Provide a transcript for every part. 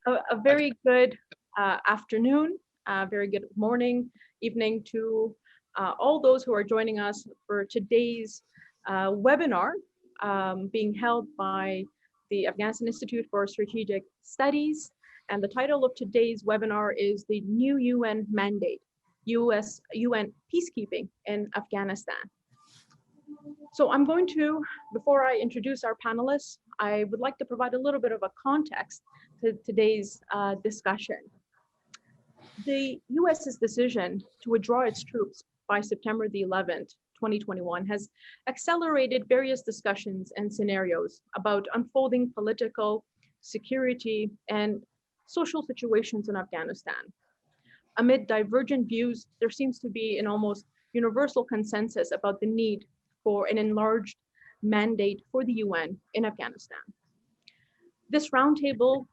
A very good afternoon, very good morning, evening to all those who are joining us for today's webinar being held by the Afghanistan Institute for Strategic Studies. And the title of today's webinar is the New UN Mandate, UN Peacekeeping in Afghanistan. So I'm going to, before I introduce our panelists, I would like to provide a little bit of a context to today's discussion. The US's decision to withdraw its troops by September the 11th, 2021 has accelerated various discussions and scenarios about unfolding political, security, and social situations in Afghanistan. Amid divergent views, there seems to be an almost universal consensus about the need for an enlarged mandate for the UN in Afghanistan. This roundtable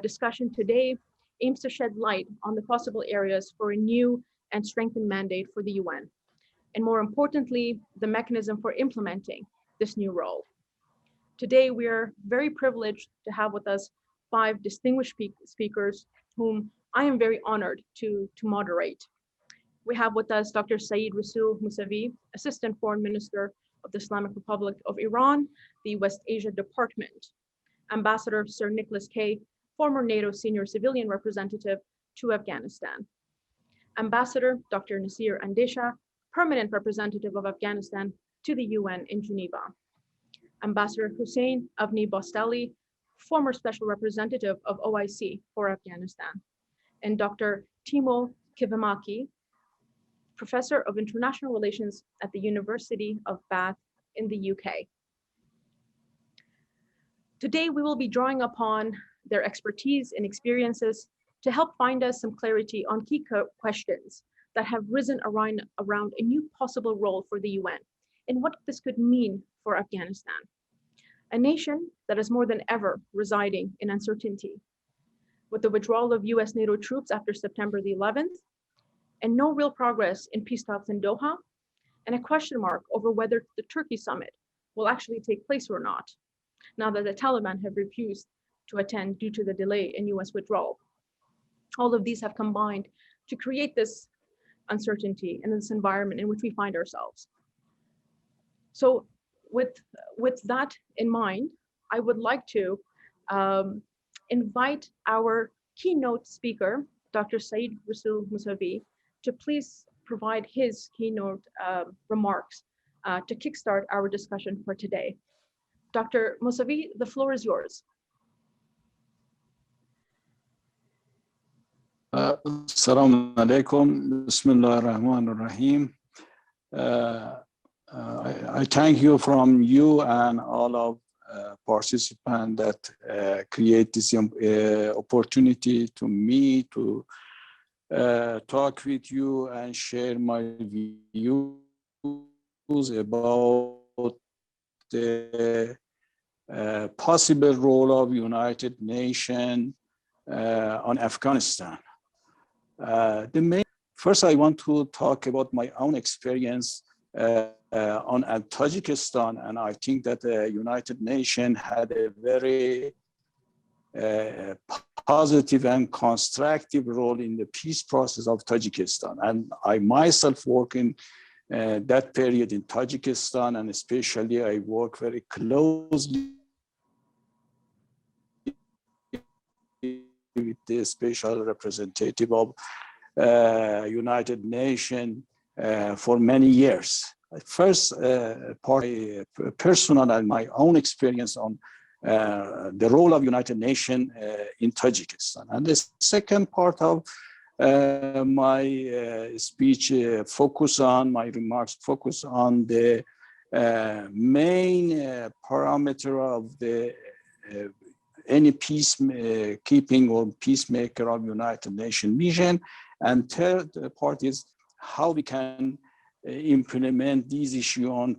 discussion today aims to shed light on the possible areas for a new and strengthened mandate for the UN, and more importantly, the mechanism for implementing this new role. Today, we are very privileged to have with us 5 distinguished speakers whom I am very honored to moderate. We have with us Dr. Rasoul Mosavi, Assistant Foreign Minister of the Islamic Republic of Iran, the West Asia Department. Ambassador Sir Nicholas K., former NATO Senior Civilian Representative to Afghanistan. Ambassador Dr. Nasir Andisha, Permanent Representative of Afghanistan to the UN in Geneva. Ambassador Huseyin Avni Botsali, former Special Representative of OIC for Afghanistan. And Dr. Timo Kivimäki, Professor of International Relations at the University of Bath in the UK. Today, we will be drawing upon their expertise and experiences to help find us some clarity on key questions that have risen around a new possible role for the UN and what this could mean for Afghanistan, a nation that is more than ever residing in uncertainty. With the withdrawal of US NATO troops after September the 11th, and no real progress in peace talks in Doha, and a question mark over whether the Turkey summit will actually take place or not, now that the Taliban have refused to attend due to the delay in US withdrawal. All of these have combined to create this uncertainty in this environment in which we find ourselves. So with that in mind, I would like to invite our keynote speaker, Dr. Rasoul Mosavi, to please provide his keynote remarks to kickstart our discussion for today. Dr. Mosavi, the floor is yours. Assalamu alaikum. Bismillah ar-Rahman ar-Rahim. I thank you from you and all of participants that create this opportunity to me to talk with you and share my views about the possible role of United Nations on Afghanistan. First, I want to talk about my own experience on Tajikistan, and I think that the United Nations had a very positive and constructive role in the peace process of Tajikistan. And I myself work in that period in Tajikistan, and especially I work very closely with the special representative of United Nations for many years. First, personal and my own experience on the role of United Nations in Tajikistan. And the second part of my speech my remarks focus on the main parameter of the any peacekeeping or peacemaker of United Nations mission. And third part is how we can implement these issues on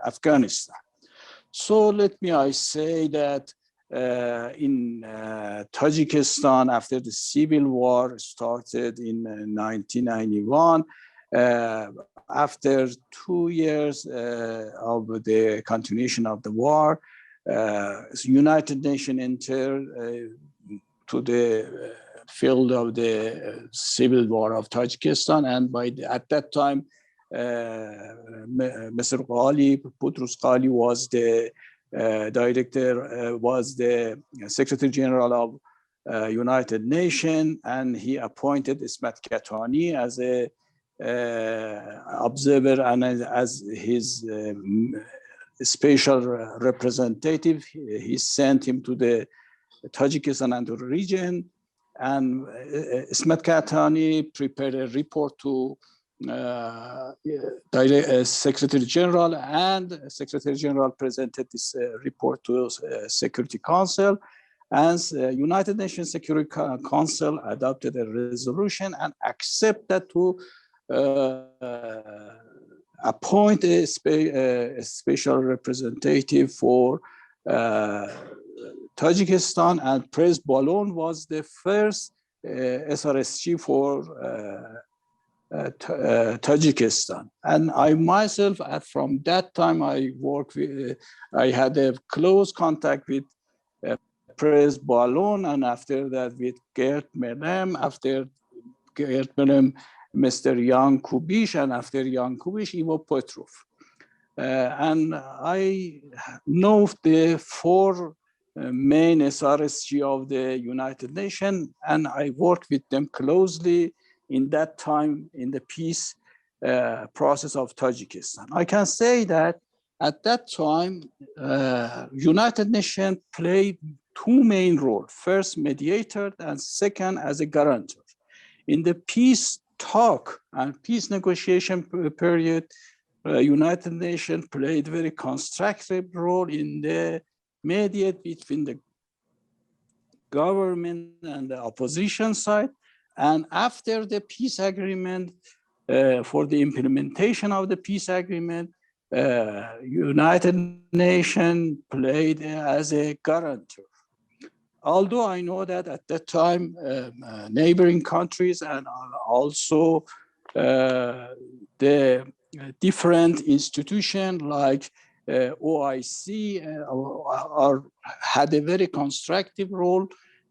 Afghanistan. So let me say that in Tajikistan, after the civil war started in 1991, after 2 years of the continuation of the war, United Nations entered to the field of the civil war of Tajikistan, and at that time, Mr. Ghali, Boutros Ghali was the director, was the Secretary General of United Nations, and he appointed Ismet Katani as a observer and as his special representative. He sent him to the Tajikistan and to the region, and Ismet Katani prepared a report to Secretary General, and Secretary General presented this report to Security Council, and United Nations Security Council adopted a resolution and accepted to appoint a special representative for Tajikistan, and President Balon was the first SRSG for Tajikistan. And I myself, from that time, I had a close contact with President Balon, and after that with Gert Merem, after Gert Merem, Mr. Jan Kubish, and after Jan Kubish, Ivo Petrov. And I know the four main SRSG of the United Nations, and I worked with them closely in that time in the peace process of Tajikistan. I can say that at that time, United Nations played two main roles: first, mediator, and second, as a guarantor. In the peace talk and peace negotiation period, United Nations played a very constructive role in the mediate between the government and the opposition side. And after the peace agreement, for the implementation of the peace agreement, United Nations played as a guarantor. Although I know that at that time, neighboring countries and also the different institutions like OIC had a very constructive role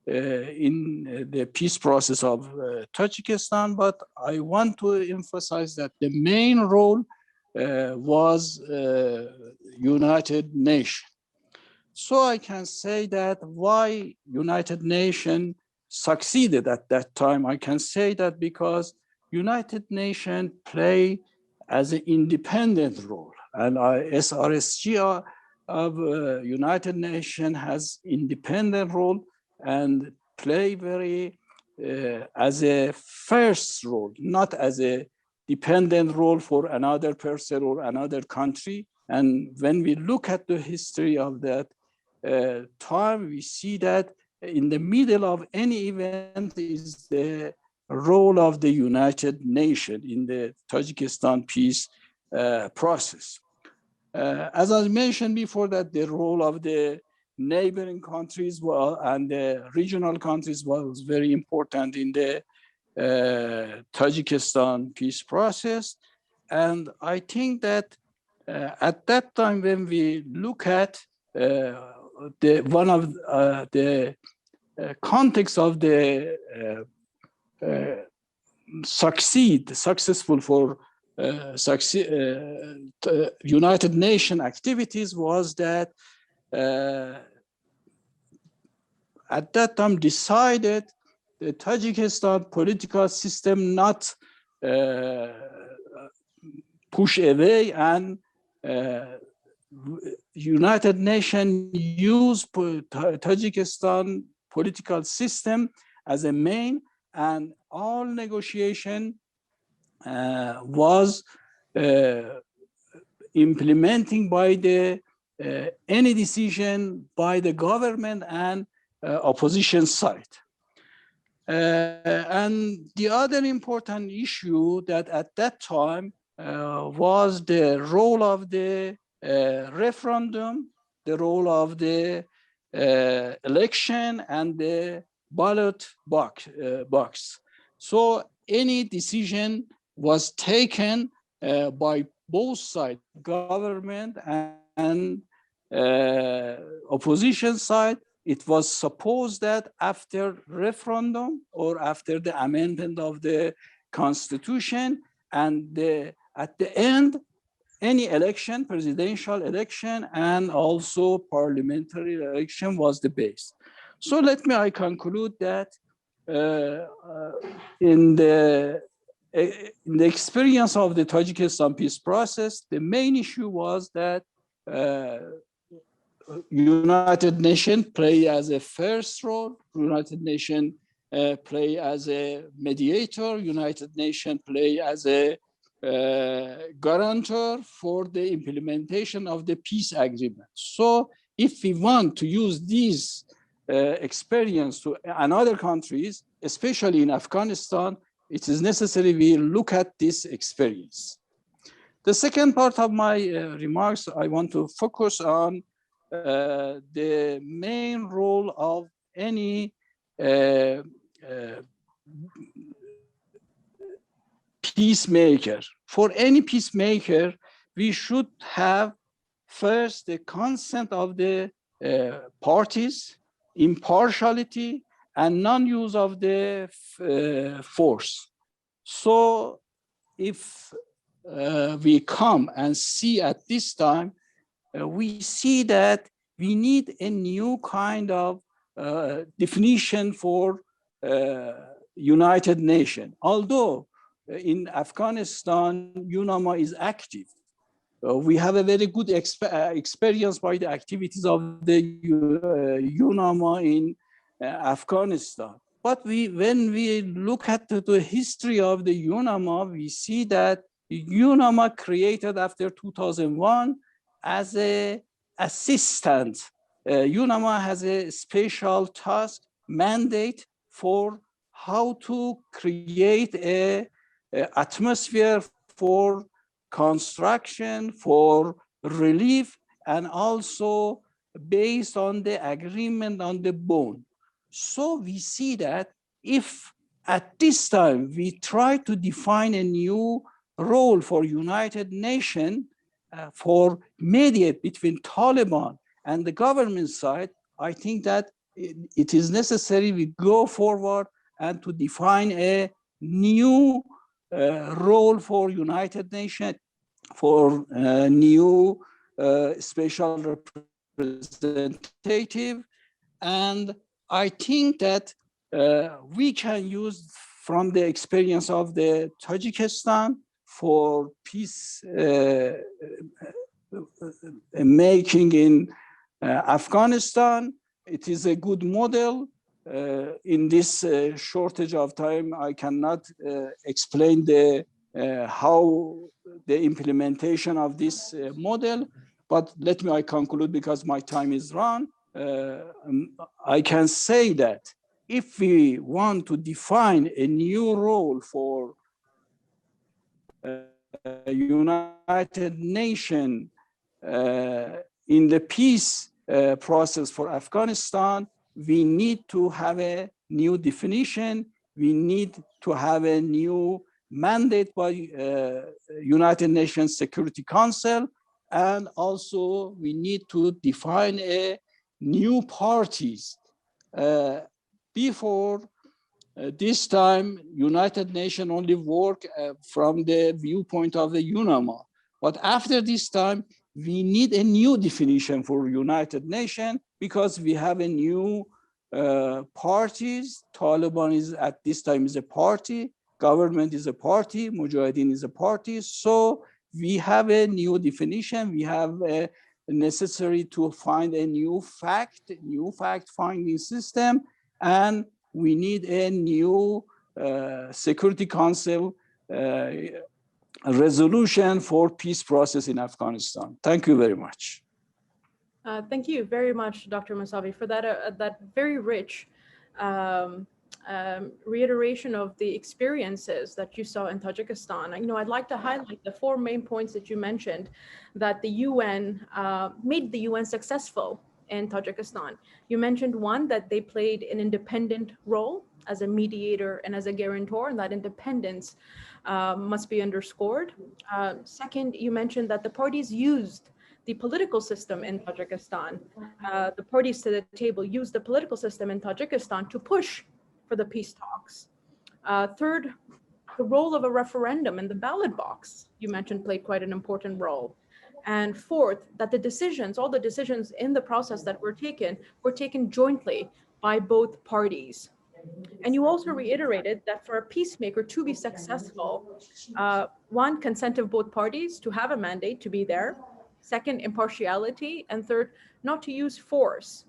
in the peace process of Tajikistan, but I want to emphasize that the main role was United Nations. So I can say that why United Nations succeeded at that time, I can say that because United Nations play as an independent role, and SRSG of United Nations has independent role and play very as a first role, not as a dependent role for another person or another country. And when we look at the history of that time, we see that in the middle of any event is the role of the United Nations in the Tajikistan peace process. As I mentioned before, that the role of the neighboring countries and the regional countries was very important in the Tajikistan peace process. And I think that at that time, when we look at one of the context of the successful for United Nations activities was that at that time decided the Tajikistan political system not push away, and United Nations used Tajikistan political system as a main, and all negotiation was implementing by the any decision by the government and opposition side. And the other important issue that at that time was the role of the referendum, the role of the election, and the ballot box. So any decision was taken by both sides, government and opposition side, it was supposed that after referendum or after the amendment of the constitution and at the end, any election, presidential election, and also parliamentary election was the base. So I conclude that in the experience of the Tajikistan peace process, the main issue was that United Nations play as a first role, United Nations play as a mediator, United Nations play as a guarantor for the implementation of the peace agreement. So if we want to use these experience to another countries, especially in Afghanistan, it is necessary we look at this experience. The second part of my remarks, I want to focus on the main role of any peacemaker. For any peacemaker, we should have first the consent of the parties, impartiality, and non-use of the force. So if we come and see at this time, we see that we need a new kind of definition for United Nations. Although in Afghanistan, UNAMA is active. We have a very good experience by the activities of the UNAMA in Afghanistan. But when we look at the history of the UNAMA, we see that UNAMA created after 2001 as an assistant. UNAMA has a special task mandate for how to create a atmosphere for construction, for relief, and also based on the agreement on the bond. So we see that if at this time we try to define a new role for United Nations for mediate between Taliban and the government side, I think that it is necessary we go forward and to define a new role for United Nations, for new special representative. And I think that we can use from the experience of the Tajikistan for peace making in Afghanistan. It is a good model. In this shortage of time, I cannot explain how the implementation of this model, but let me conclude because my time is run. I can say that if we want to define a new role for United Nations in the peace process for Afghanistan, we need to have a new definition. We need to have a new mandate by United Nations Security Council. And also we need to define a new parties. Before this time, United Nations only work from the viewpoint of the UNAMA. But after this time, we need a new definition for United Nations because we have a new parties. Taliban is at this time is a party, government is a party, Mujahideen is a party. So we have a new definition. We have a necessary to find a new fact finding system, and we need a new Security Council resolution for peace process in Afghanistan. Thank you very much. Thank you very much, Dr. Mosavi, for that very rich reiteration of the experiences that you saw in Tajikistan. I'd like to highlight the 4 main points that you mentioned that the UN made the UN successful in Tajikistan. You mentioned one, that they played an independent role as a mediator and as a guarantor, and that independence must be underscored. Second, you mentioned that the parties used the political system in Tajikistan. The parties to the table use the political system in Tajikistan to push for the peace talks. Third, the role of a referendum in the ballot box, you mentioned, played quite an important role. And fourth, that the decisions, all the decisions in the process that were taken jointly by both parties. And you also reiterated that for a peacemaker to be successful, one, consent of both parties to have a mandate to be there, second, impartiality, and third, not to use force.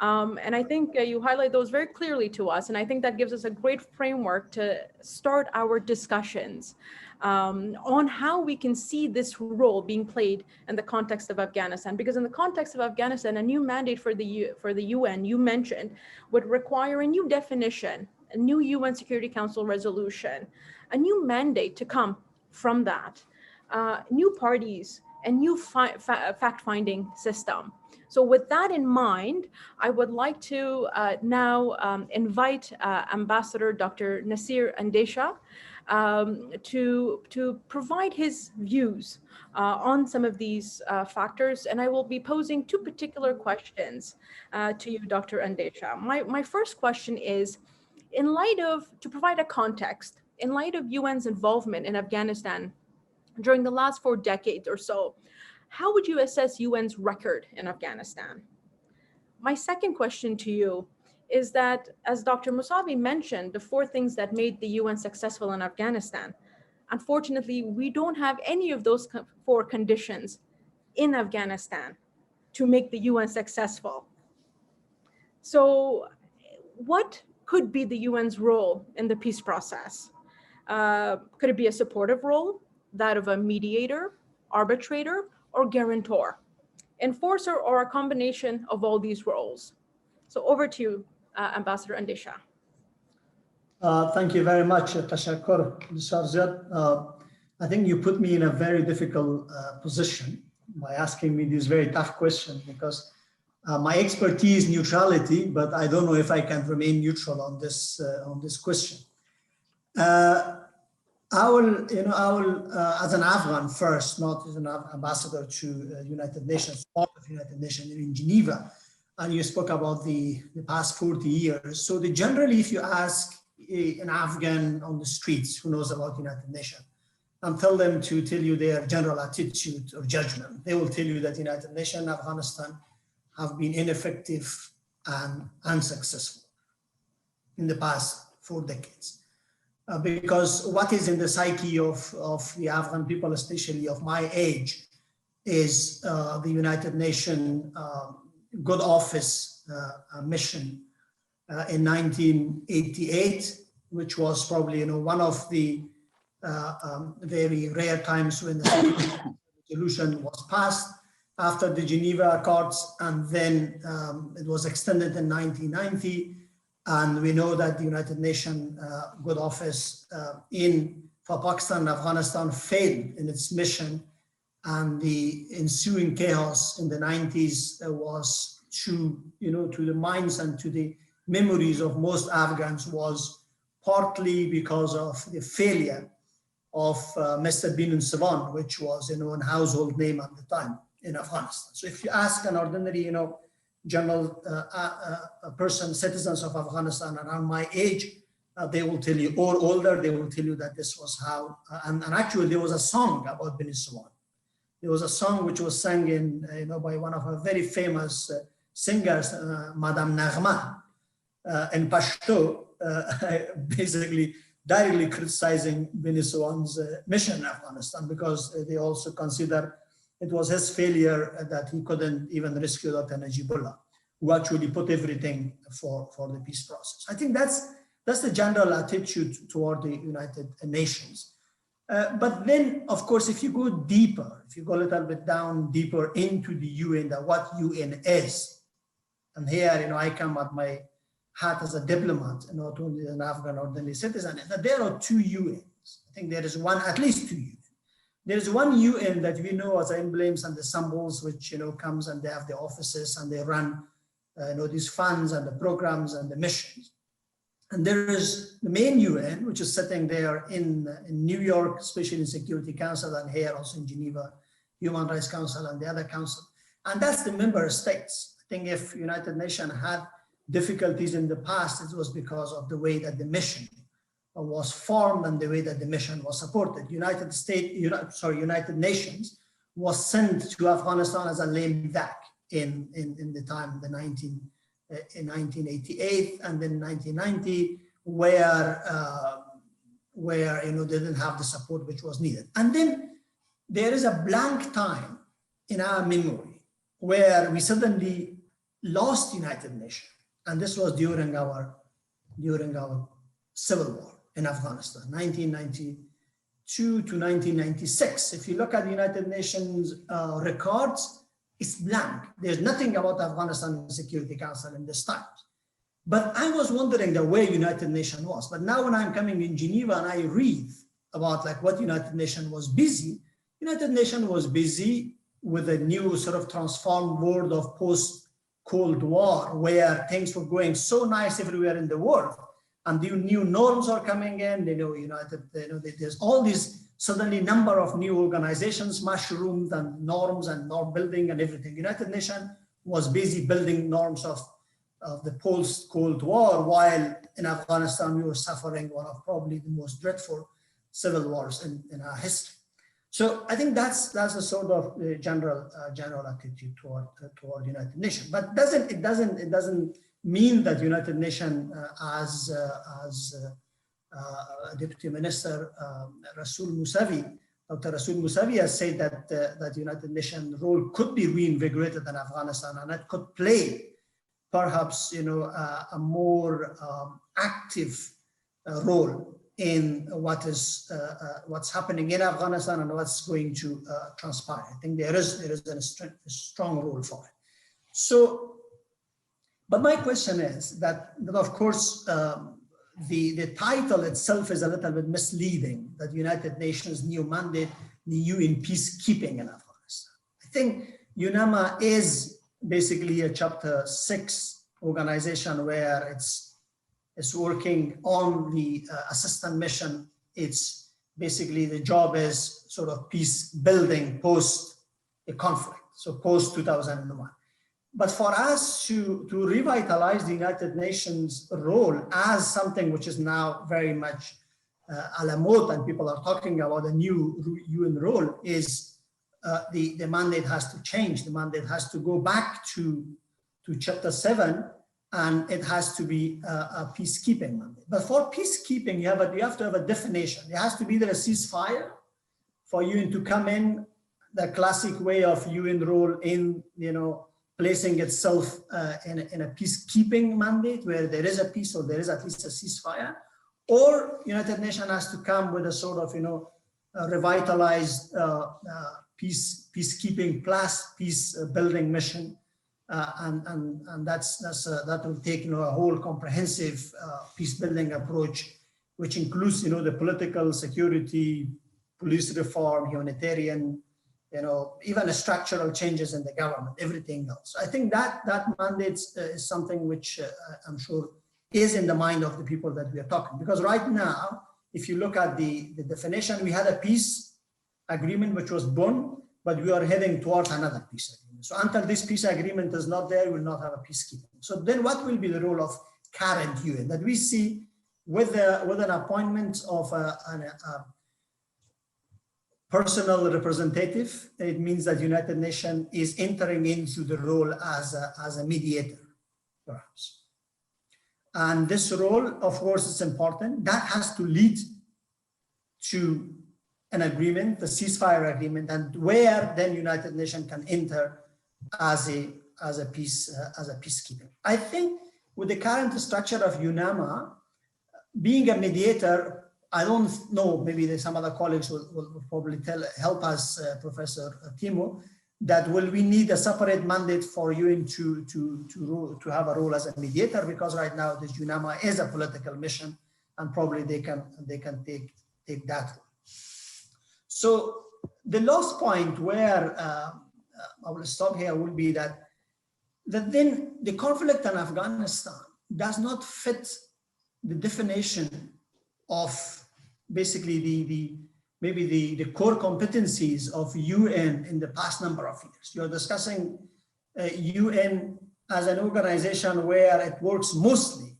And I think you highlight those very clearly to us. And I think that gives us a great framework to start our discussions on how we can see this role being played in the context of Afghanistan. Because in the context of Afghanistan, a new mandate for the UN, you mentioned, would require a new definition, a new UN Security Council resolution, a new mandate to come from that, new parties, and new fact-finding system. So with that in mind, I would like to now invite Ambassador Dr. Nasir Andisha to provide his views on some of these factors. And I will be posing two particular questions to you, Dr. Andisha. My first question is, in light of, to provide a context, in light of UN's involvement in Afghanistan during the last 4 decades or so, how would you assess UN's record in Afghanistan? My second question to you is that, as Dr. Mosavi mentioned, the 4 things that made the UN successful in Afghanistan, unfortunately, we don't have any of those 4 conditions in Afghanistan to make the UN successful. So what could be the UN's role in the peace process? Could it be a supportive role, that of a mediator, arbitrator, or guarantor, enforcer, or a combination of all these roles? So over to you, Ambassador Andisha. Thank you very much, Tashakkur. I think you put me in a very difficult position by asking me this very tough question, because my expertise neutrality, but I don't know if I can remain neutral on this question. I will, as an Afghan first, not as an ambassador to United Nations, part of United Nations in Geneva, and you spoke about the past 40 years. So generally, if you ask an Afghan on the streets who knows about United Nations, and tell them to tell you their general attitude or judgment, they will tell you that United Nations and Afghanistan have been ineffective and unsuccessful in the past 4 decades. Because what is in the psyche of the Afghan people, especially of my age, is the United Nations Good Office mission in 1988, which was probably one of the very rare times when the resolution was passed after the Geneva Accords, and then it was extended in 1990. And we know that the United Nations Good Office for Pakistan and Afghanistan failed in its mission, and the ensuing chaos in the 90s was to the minds and to the memories of most Afghans was partly because of the failure of Mr. Bin Savan, which was a household name at the time in Afghanistan. So if you ask an ordinary general person, citizens of Afghanistan around my age, they will tell you, or older, they will tell you that this was how, and actually there was a song about Bin Sawan. There was a song which was sung by one of our very famous singers, Madame Naghma, in Pashto, basically directly criticizing Bin Sawan's mission in Afghanistan, because they also consider it was his failure that he couldn't even rescue Dr. Najibullah, who actually put everything for the peace process. I think that's the general attitude toward the United Nations. But then, of course, if you go deeper, if you go a little bit down deeper into the UN, what UN is, and here, I come at my hat as a diplomat, not only an Afghan ordinary citizen, that there are 2 UNs. I think there is one, at least 2 UNs. There is one UN that we know as emblems and the symbols, which comes and they have the offices and they run these funds and the programs and the missions. And there is the main UN, which is sitting there in New York, especially in Security Council, and here also in Geneva, Human Rights Council and the other council. And that's the member states. I think if United Nations had difficulties in the past, it was because of the way that the mission was formed and the way that the mission was supported. United Nations was sent to Afghanistan as a lame duck in the time, in 1988 and then 1990, where they didn't have the support which was needed. And then there is a blank time in our memory where we suddenly lost United Nations, and this was during our civil war in Afghanistan, 1992 to 1996. If you look at the United Nations records, it's blank. There's nothing about Afghanistan in the Security Council in this time. But I was wondering the way United Nations was. But now when I'm coming in Geneva and I read about like what United Nations was busy, United Nations was busy with a new sort of transformed world of post-Cold War, where things were going so nice everywhere in the world. And the new norms are coming in, there's all these suddenly number of new organizations, mushroomed and norms and norm building and everything. United Nations was busy building norms of the post-Cold War, while in Afghanistan, we were suffering one of probably the most dreadful civil wars in our history. So I think that's a sort of general attitude toward United Nations. But it doesn't mean that United Nations, as Deputy Minister Rasoul Mosavi, Dr. Rasoul Mosavi has said that United Nations role could be reinvigorated in Afghanistan, and it could play perhaps a more active role in what's happening in Afghanistan and what's going to transpire. I think there is a strong role for it. So, but my question is that of course the title itself is a little bit misleading. That United Nations new mandate, the UN peacekeeping in Afghanistan. I think UNAMA is basically a Chapter 6 organization where it's working on the assistant mission. It's basically the job is sort of peace building post a conflict, so post 2001. But for us to revitalize the United Nations role as something which is now very much a la mode, and people are talking about a new UN role, is the mandate has to change. The mandate has to go back to Chapter 7, and it has to be a peacekeeping mandate. But for peacekeeping, you have to have a definition. There has to be there a ceasefire for UN to come in, the classic way of UN role in, placing itself in a peacekeeping mandate where there is a peace or there is at least a ceasefire, or United Nations has to come with a sort of, revitalized peacekeeping plus peace building mission. And that will take a whole comprehensive peace building approach, which includes the political, security, police reform, humanitarian, even structural changes in the government, everything else. I think that mandate is something which I'm sure is in the mind of the people that we are talking. Because right now, if you look at the definition, we had a peace agreement which was born, but we are heading towards another peace agreement. So until this peace agreement is not there, we will not have a peacekeeping. So then what will be the role of current UN? That we see with an appointment of a personal representative, it means that United Nations is entering into the role as a mediator, perhaps. And this role, of course, is important. That has to lead to an agreement, the ceasefire agreement, and where then United Nations can enter as a peacekeeping. I think with the current structure of UNAMA, being a mediator, I don't know, maybe some other colleagues will probably help us, Professor Timo, that will we need a separate mandate for UN to have a role as a mediator, because right now this UNAMA is a political mission, and probably they can take that role. So the last point where I will stop here will be that then the conflict in Afghanistan does not fit the definition of basically maybe the core competencies of UN in the past number of years. You're discussing UN as an organization where it works mostly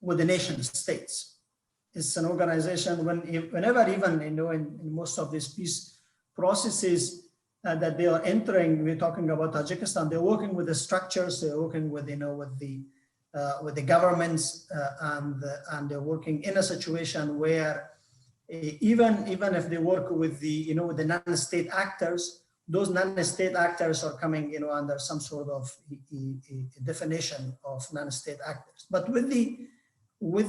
with the nation states. It's an organization whenever even, in most of these peace processes that they are entering, we're talking about Tajikistan, they're working with the structures, they're working with, with the governments, and they're working in a situation where even if they work with the, with the non-state actors, those non-state actors are coming, under some sort of a definition of non-state actors. But with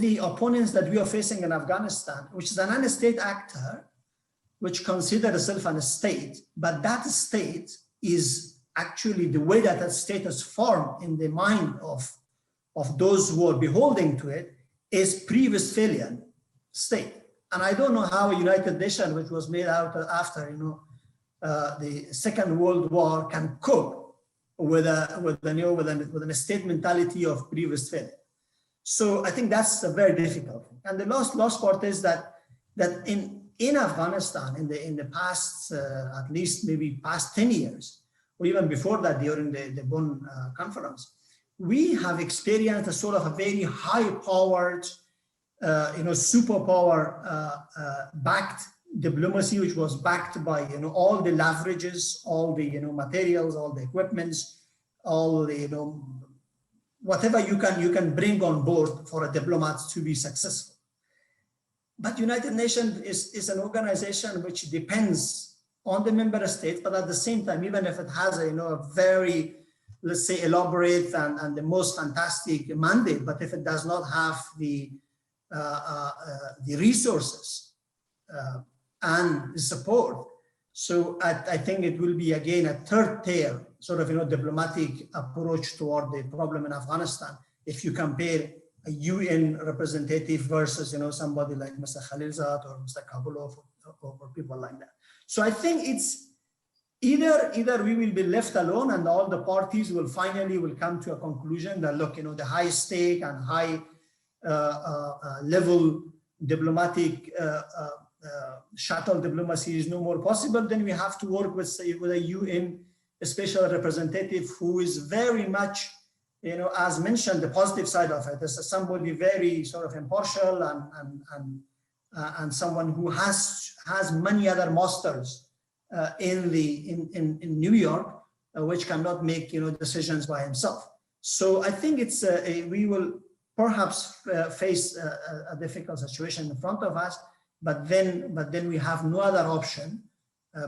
the opponents that we are facing in Afghanistan, which is a non-state actor, which considers itself a state, but that state is actually the way that state is formed in the mind of those who are beholding to it is pre-Westphalian state. And I don't know how a United Nations, which was made out after, the Second World War, can cope with a state mentality of pre-Westphalian. So I think that's a very difficult thing. And the last part is that in Afghanistan, in the past, at least maybe past 10 years, or even before that, during the Bonn conference, we have experienced a sort of a very high-powered, superpower backed diplomacy, which was backed by all the leverages, all the materials, all the equipments, all the whatever you can bring on board for a diplomat to be successful. But United Nations is an organization which depends on the member states, but at the same time, even if it has a very, let's say, elaborate and the most fantastic mandate, but if it does not have the resources and the support, so I think it will be again a third tier sort of diplomatic approach toward the problem in Afghanistan. If you compare a UN representative versus somebody like Mr. Khalilzad or Mr. Kabulov or people like that. So I think it's either we will be left alone and all the parties will finally come to a conclusion that look, the high stake and high level diplomatic shuttle diplomacy is no more possible. Then we have to work with a UN special representative who is very much, as mentioned, the positive side of it is somebody very sort of impartial and someone who has many other masters in New York, which cannot make decisions by himself. So I think it's we will perhaps face a difficult situation in front of us, but then we have no other option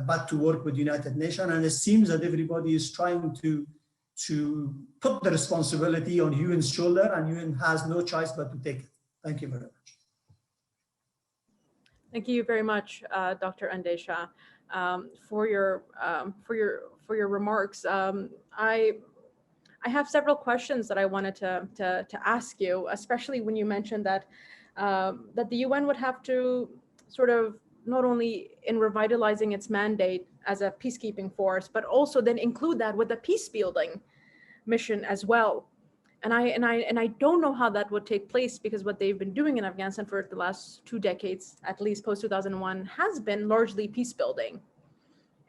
but to work with the United Nations, and it seems that everybody is trying to put the responsibility on UN's shoulder, and UN has no choice but to take it. Thank you very much. Thank you very much, Dr. Andisha, for your remarks. I have several questions that I wanted to ask you, especially when you mentioned that that the UN would have to sort of not only in revitalizing its mandate as a peacekeeping force, but also then include that with the peace building mission as well. And I don't know how that would take place, because what they've been doing in Afghanistan for the last 2 decades, at least post 2001, has been largely peace building.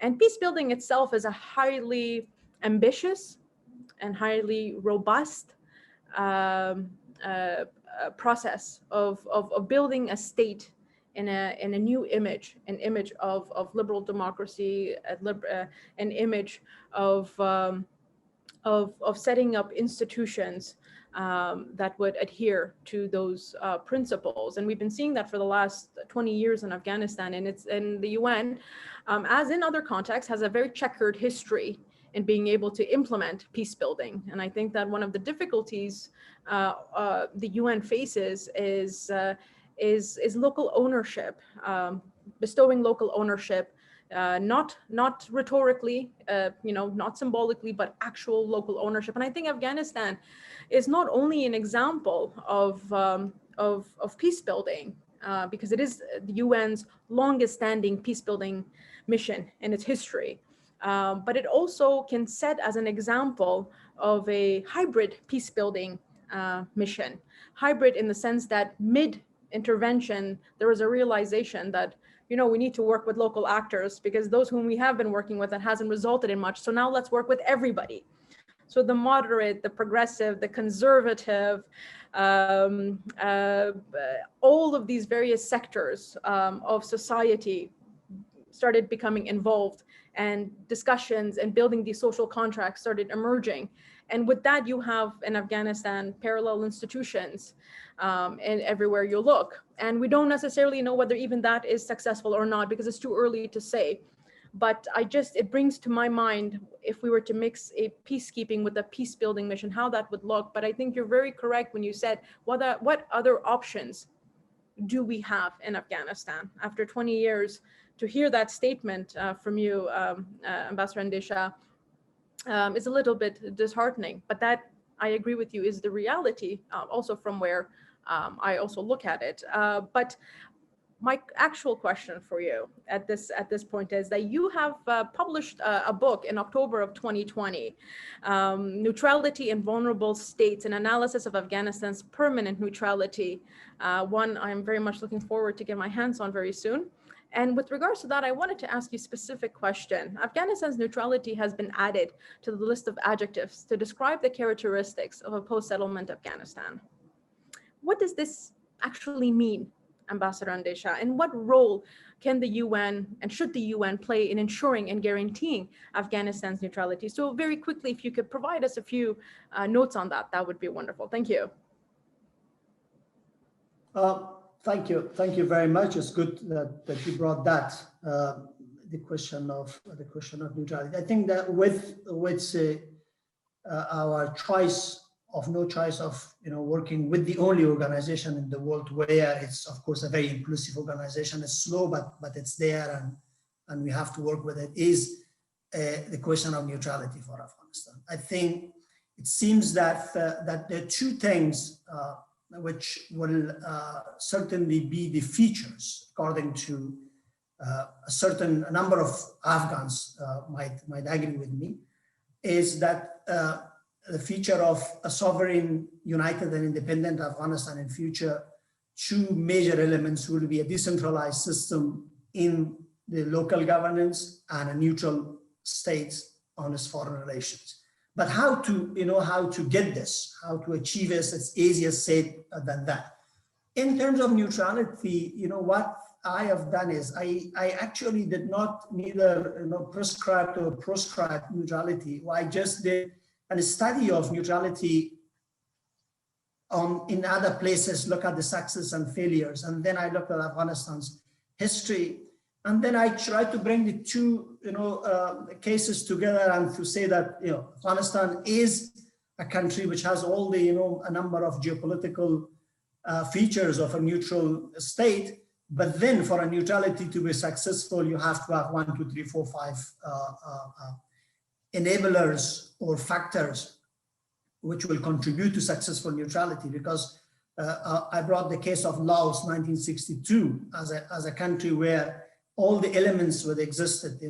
And peace building itself is a highly ambitious and highly robust process of building a state in a new image, an image of liberal democracy, an image of setting up institutions that would adhere to those principles. And we've been seeing that for the last 20 years in Afghanistan, and the UN, as in other contexts, has a very checkered history in being able to implement peace building. And I think that one of the difficulties the UN faces is local ownership, bestowing local ownership, not rhetorically, not symbolically, but actual local ownership. And I think Afghanistan is not only an example of peace building, because it is the UN's longest standing peace building mission in its history, but it also can set as an example of a hybrid peace building mission. Hybrid in the sense that mid-intervention, there was a realization that you know, we need to work with local actors because those whom we have been working with, it hasn't resulted in much. So now let's work with everybody. So the moderate, the progressive, the conservative, all of these various sectors of society started becoming involved, and discussions and building these social contracts started emerging. And with that, you have in Afghanistan parallel institutions and everywhere you look. And we don't necessarily know whether even that is successful or not, because it's too early to say. But it brings to my mind, if we were to mix a peacekeeping with a peace building mission, how that would look. But I think you're very correct when you said, what other options do we have in Afghanistan? After 20 years, to hear that statement from you, Ambassador Andisha, is a little bit disheartening. But that, I agree with you, is the reality, also from where I also look at it. But my actual question for you at this point is that you have published a book in October of 2020, Neutrality in Vulnerable States, an analysis of Afghanistan's permanent neutrality, one I'm very much looking forward to get my hands on very soon. And with regards to that, I wanted to ask you a specific question. Afghanistan's neutrality has been added to the list of adjectives to describe the characteristics of a post-settlement Afghanistan. What does this actually mean, Ambassador Andisha, and what role can the UN and should the UN play in ensuring and guaranteeing Afghanistan's neutrality? So very quickly, if you could provide us a few notes on that, that would be wonderful. Thank you. Thank you very much. It's good that you brought that, the question of neutrality. I think that with our choice of working with the only organization in the world where it's of course a very inclusive organization, it's slow but it's there, and we have to work with it, is the question of neutrality for Afghanistan. I think it seems that there are two things which will certainly be the features, according to a certain number of Afghans might agree with me, is that the feature of a sovereign, united and independent Afghanistan in future. Two major elements will be a decentralized system in the local governance and a neutral state on its foreign relations. But how to get this, how to achieve this, it's easier said than that. In terms of neutrality, what I have done is I actually did not neither prescribe or proscribe neutrality. I just did a study of neutrality in other places, look at the success and failures, and then I looked at Afghanistan's history, and then I tried to bring the two cases together and to say that Afghanistan is a country which has all the a number of geopolitical features of a neutral state, but then for a neutrality to be successful, you have to have 1, 2, 3, 4, 5 enablers or factors which will contribute to successful neutrality. Because I brought the case of Laos 1962 as a country where all the elements that existed,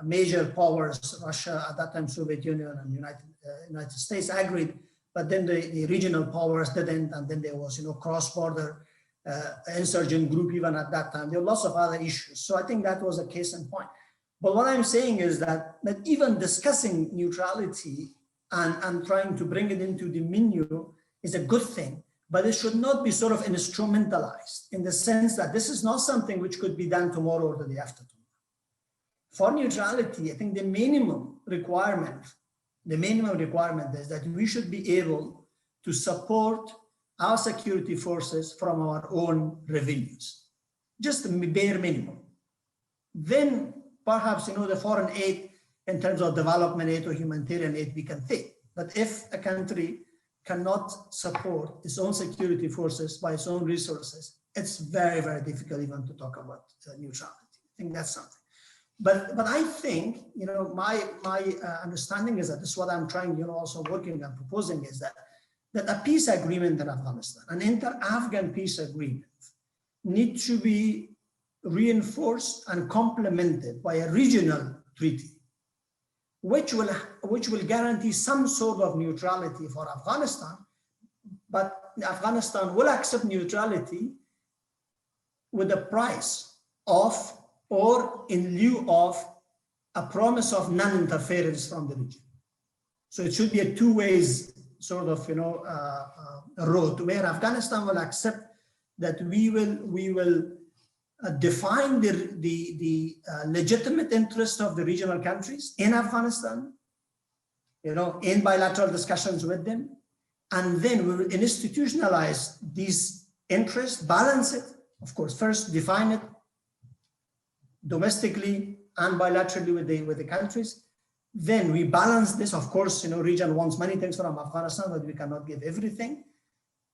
major powers, Russia at that time, Soviet Union and United States agreed, but then the regional powers didn't, and then there was cross-border insurgent group even at that time. There were lots of other issues. So I think that was a case in point. But what I'm saying is that even discussing neutrality and trying to bring it into the menu is a good thing, but it should not be sort of instrumentalized in the sense that this is not something which could be done tomorrow or the day after tomorrow. For neutrality, I think the minimum requirement is that we should be able to support our security forces from our own revenues, just the bare minimum. Then perhaps, the foreign aid in terms of development aid or humanitarian aid we can take. But if a country cannot support its own security forces by its own resources, it's very, very difficult even to talk about neutrality. I think that's something. But I think, my understanding is that this is what I'm trying, also working and proposing is that a peace agreement in Afghanistan, an inter-Afghan peace agreement, need to be reinforced and complemented by a regional treaty, which will guarantee some sort of neutrality for Afghanistan, but Afghanistan will accept neutrality with the price of or in lieu of a promise of non-interference from the region. So it should be a two-way sort of, road where Afghanistan will accept that we will define the legitimate interest of the regional countries in Afghanistan, in bilateral discussions with them, and then we will institutionalize these interests, balance it, of course, first define it domestically and bilaterally with the countries. Then we balance this. Of course, region wants many things from Afghanistan, but we cannot give everything.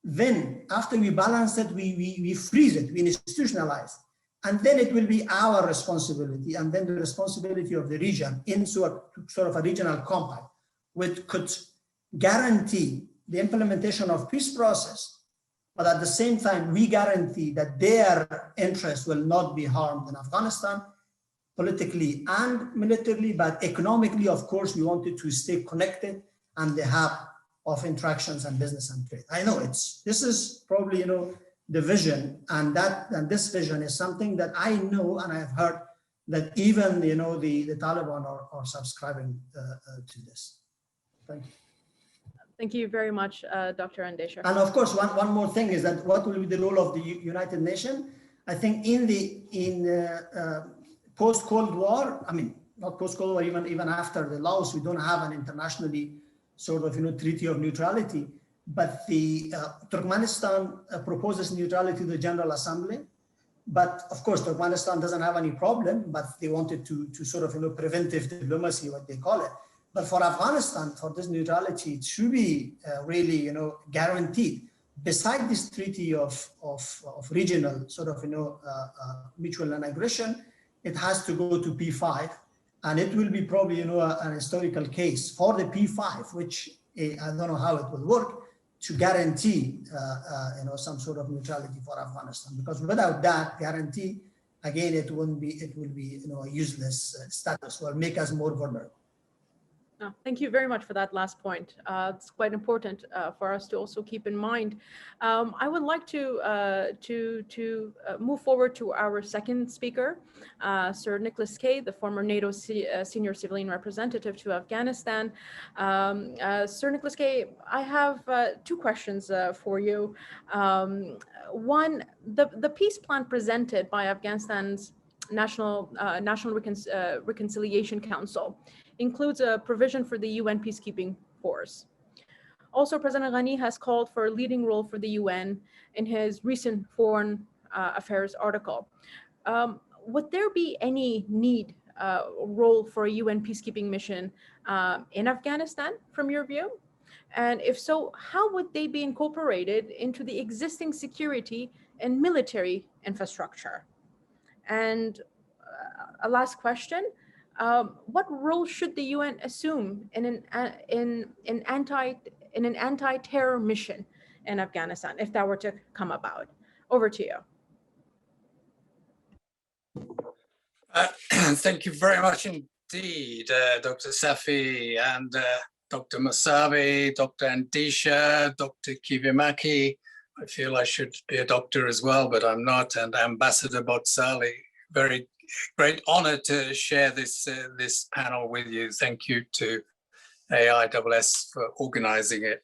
Then after we balance it, we freeze it, we institutionalize. And then it will be our responsibility, and then the responsibility of the region in sort of a regional compact, which could guarantee the implementation of peace process, but at the same time, we guarantee that their interests will not be harmed in Afghanistan, politically and militarily, but economically, of course, we wanted to stay connected and the hub of interactions and business and trade. I know this is probably, the vision, and this vision is something that I know and I've heard that even, the Taliban are subscribing to this. Thank you. Thank you very much, Dr. Andisha. And of course, one more thing is that what will be the role of the United Nations? I think in post-Cold War, I mean, not post-Cold War, even after the Laos, we don't have an internationally sort of, treaty of neutrality, but the Turkmenistan proposes neutrality to the General Assembly. But of course, Turkmenistan doesn't have any problem, but they wanted to sort of, preventive diplomacy, what they call it. But for Afghanistan, for this neutrality, it should be really, guaranteed. Beside this treaty of regional sort of, mutual non-aggression, it has to go to P5, and it will be probably, an historical case for the P5, which I don't know how it will work, to guarantee, some sort of neutrality for Afghanistan. Because without that guarantee, again, it will be, a useless status, will make us more vulnerable. Thank you very much for that last point. It's quite important for us to also keep in mind. I would like to move forward to our second speaker, Sir Nicholas Kay, the former NATO senior civilian representative to Afghanistan. Sir Nicholas Kay, I have two questions for you. One, the peace plan presented by Afghanistan's National Reconciliation Council includes a provision for the UN peacekeeping force. Also, President Ghani has called for a leading role for the UN in his recent foreign affairs article. Would there be any need role for a UN peacekeeping mission in Afghanistan from your view? And if so, how would they be incorporated into the existing security and military infrastructure? And a last question, what role should the UN assume in an anti-terror mission in Afghanistan if that were to come about? Over to you. Thank you very much indeed, Dr. Safi and Dr. Mosavi, Dr. Andisha, Dr. Kivimäki. I feel I should be a doctor as well, but I'm not, and Ambassador Botsali. Very great honor to share this panel with you. Thank you to AISS for organizing it.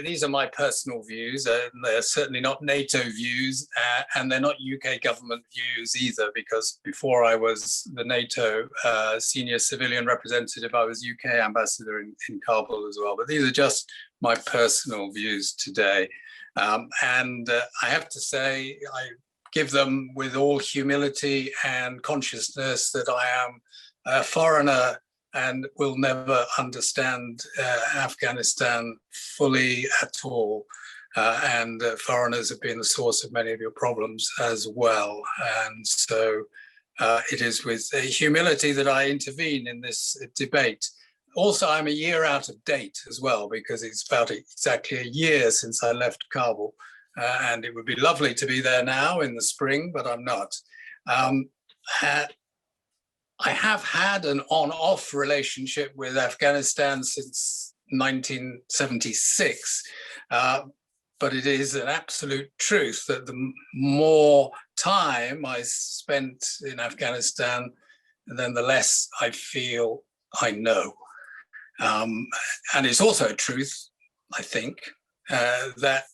These are my personal views, and they're certainly not NATO views, and they're not UK government views either, because before I was the NATO senior civilian representative, I was UK ambassador in Kabul as well. But these are just my personal views today. And I have to say, I give them with all humility and consciousness that I am a foreigner and will never understand Afghanistan fully at all. And foreigners have been the source of many of your problems as well. And so it is with humility that I intervene in this debate. Also, I'm a year out of date as well, because it's about exactly a year since I left Kabul. And it would be lovely to be there now in the spring, but I'm not. I have had an on-off relationship with Afghanistan since 1976, but it is an absolute truth that the more time I spent in Afghanistan, then the less I feel I know. And it's also a truth, I think, that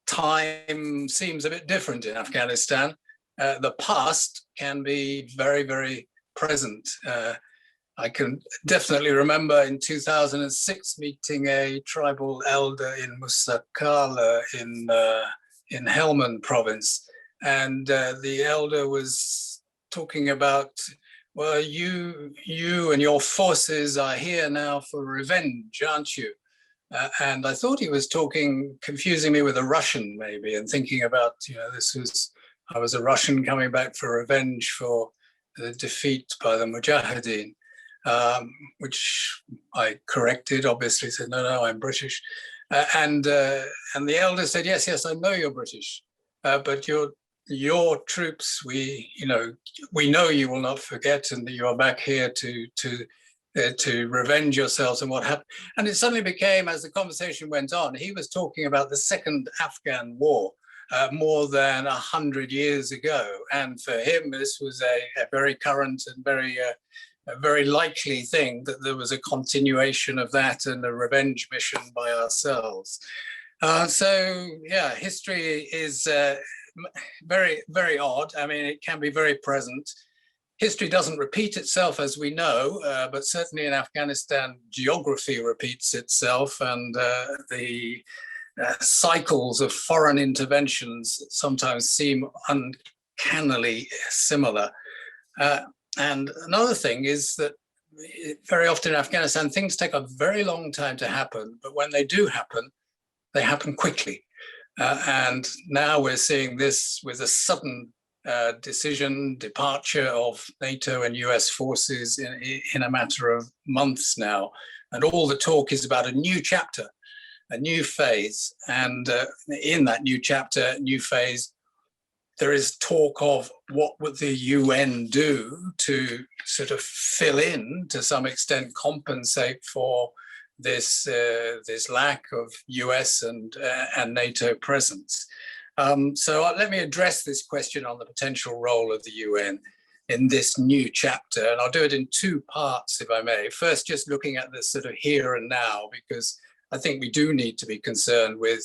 time seems a bit different in Afghanistan. The past can be very, very present. I can definitely remember in 2006 meeting a tribal elder in Musakala in Helmand province. And the elder was talking about, well, you and your forces are here now for revenge, aren't you? And I thought he was talking, confusing me with a Russian maybe, and thinking about, I was a Russian coming back for revenge for the defeat by the Mujahideen. Which I corrected, obviously said, no, I'm British. And the elder said, yes, I know you're British, but your troops, we know you will not forget, and that you are back here to revenge yourselves and what happened. And it suddenly became, as the conversation went on, he was talking about the second Afghan war, more than 100 years ago. And for him, this was a very current and a very likely thing that there was a continuation of that and a revenge mission by ourselves. So yeah, history is very, very odd. I mean, it can be very present. History doesn't repeat itself, as we know, but certainly in Afghanistan, geography repeats itself, and the cycles of foreign interventions sometimes seem uncannily similar. And another thing is that very often in Afghanistan, things take a very long time to happen, but when they do happen, they happen quickly. And now we're seeing this with a sudden departure of NATO and US forces in a matter of months now. And all the talk is about a new chapter, a new phase. And in that new chapter, new phase, there is talk of what would the UN do to sort of fill in, to some extent, compensate for this lack of US and NATO presence. So let me address this question on the potential role of the UN in this new chapter, and I'll do it in two parts, if I may. First, just looking at the sort of here and now, because I think we do need to be concerned with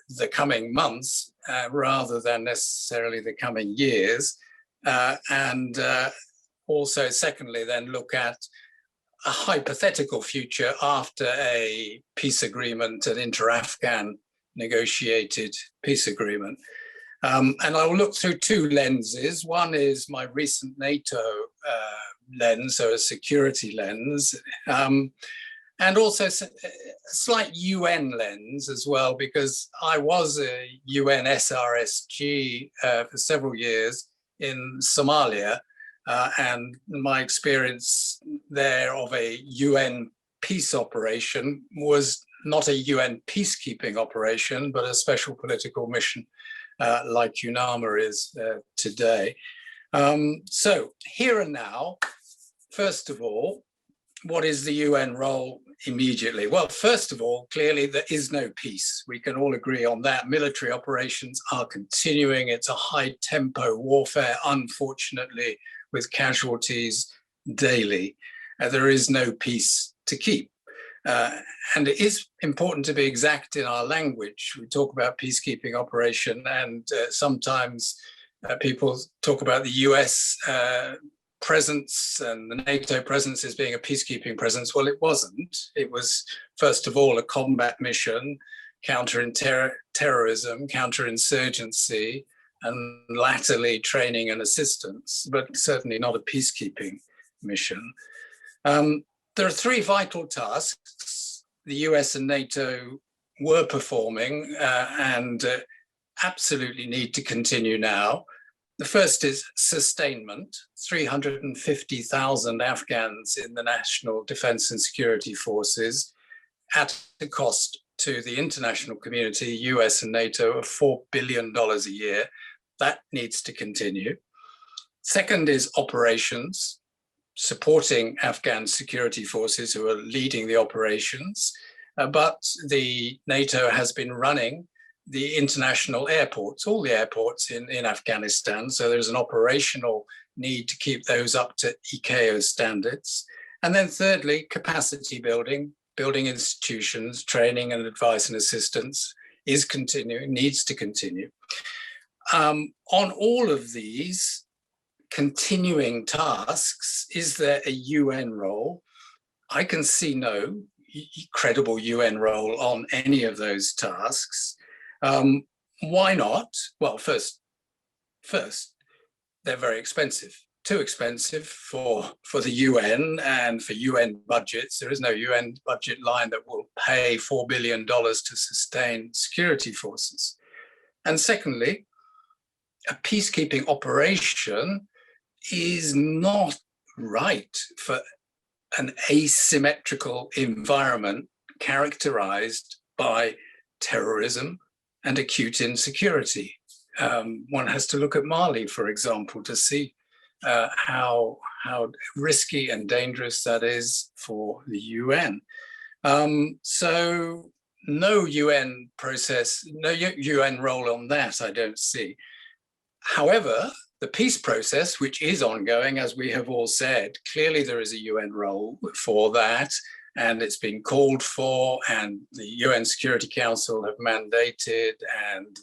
the coming months rather than necessarily the coming years. And also, secondly, then look at a hypothetical future after a peace agreement, an inter-Afghan negotiated peace agreement. And I will look through two lenses. One is my recent NATO lens, so a security lens, and also a slight UN lens as well, because I was a UN SRSG for several years in Somalia, and my experience there of a UN peace operation was not a UN peacekeeping operation, but a special political mission like UNAMA is today. So here and now, first of all, what is the UN role immediately? Well, first of all, clearly there is no peace. We can all agree on that. Military operations are continuing. It's a high tempo warfare, unfortunately, with casualties daily. There is no peace to keep. And it is important to be exact in our language. We talk about peacekeeping operation, and sometimes people talk about the US presence and the NATO presence as being a peacekeeping presence. Well, it wasn't. It was, first of all, a combat mission, countering terrorism, counterinsurgency, and latterly training and assistance, but certainly not a peacekeeping mission. There are three vital tasks the US and NATO were performing and absolutely need to continue now. The first is sustainment. 350,000 Afghans in the National Defense and Security Forces at a cost to the international community, US and NATO, of $4 billion a year. That needs to continue. Second is operations, supporting Afghan security forces who are leading the operations. But the NATO has been running the international airports, all the airports in Afghanistan. So there's an operational need to keep those up to ICAO standards. And then thirdly, capacity building, building institutions, training and advice and assistance is continuing, needs to continue. On all of these continuing tasks, is there a UN role? I can see no credible UN role on any of those tasks. Why not? Well, first, they're very expensive, too expensive for the UN and for UN budgets. There is no UN budget line that will pay $4 billion to sustain security forces. And secondly, a peacekeeping operation is not right for an asymmetrical environment characterized by terrorism and acute insecurity. One has to look at Mali, for example, to see how risky and dangerous that is for the UN. So no UN process, no UN role on that, I don't see. However, the peace process, which is ongoing, as we have all said, clearly there is a UN role for that, and it's been called for, and the UN Security Council have mandated, and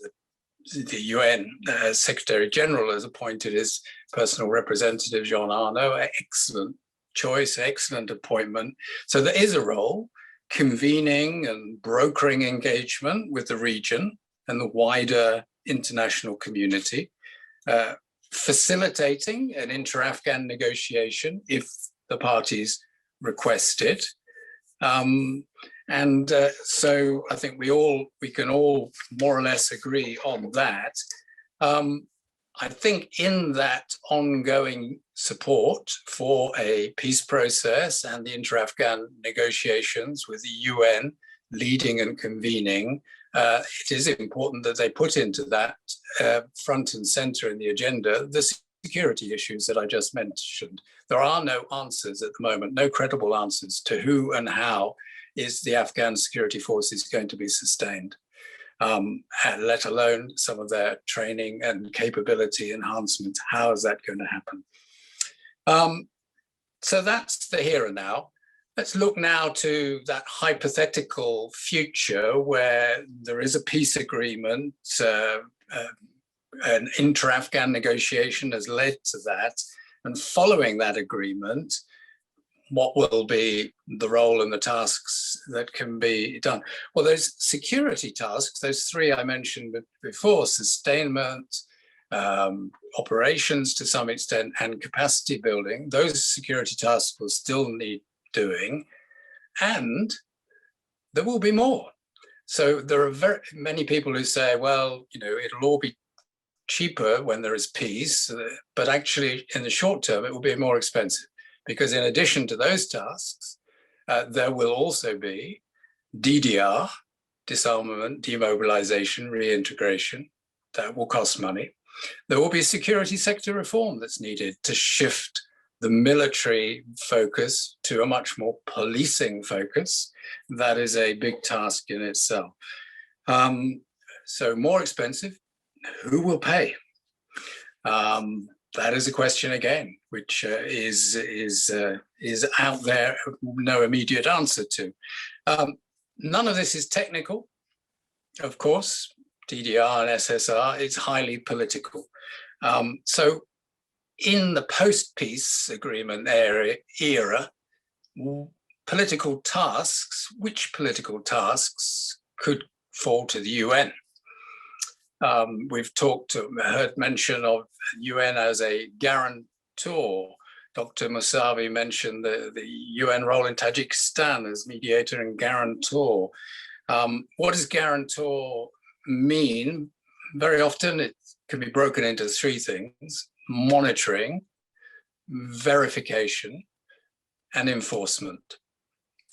the UN Secretary General has appointed his personal representative, Jean Arnaud. Excellent choice, excellent appointment. So there is a role, convening and brokering engagement with the region and the wider international community, facilitating an inter-Afghan negotiation if the parties request it. So I think we can all more or less agree on that. I think in that ongoing support for a peace process and the inter-Afghan negotiations with the UN leading and convening, it is important that they put into that front and center in the agenda the security issues that I just mentioned. There are no answers at the moment, no credible answers to who and how is the Afghan security forces going to be sustained, let alone some of their training and capability enhancement. How is that going to happen? So that's the here and now. Let's look now to that hypothetical future where there is a peace agreement, an inter-Afghan negotiation has led to that, and following that agreement, what will be the role and the tasks that can be done? Well, those security tasks, those three I mentioned before, sustainment, operations to some extent, and capacity building, those security tasks will still need doing, and there will be more. So there are very many people who say, well, it'll all be cheaper when there is peace, but actually in the short term, it will be more expensive. Because in addition to those tasks, there will also be DDR, disarmament, demobilization, reintegration, that will cost money. There will be security sector reform that's needed to shift the military focus to a much more policing focus. That is a big task in itself. So more expensive, who will pay? That is a question again, which is out there, no immediate answer to. None of this is technical, of course. DDR and SSR, it's highly political. So in the post-peace agreement era, political tasks, which political tasks could fall to the UN? We've heard mention of UN as a guarantor. Dr. Mosavi mentioned the UN role in Tajikistan as mediator and guarantor. What does guarantor mean? Very often it can be broken into three things: monitoring, verification, and enforcement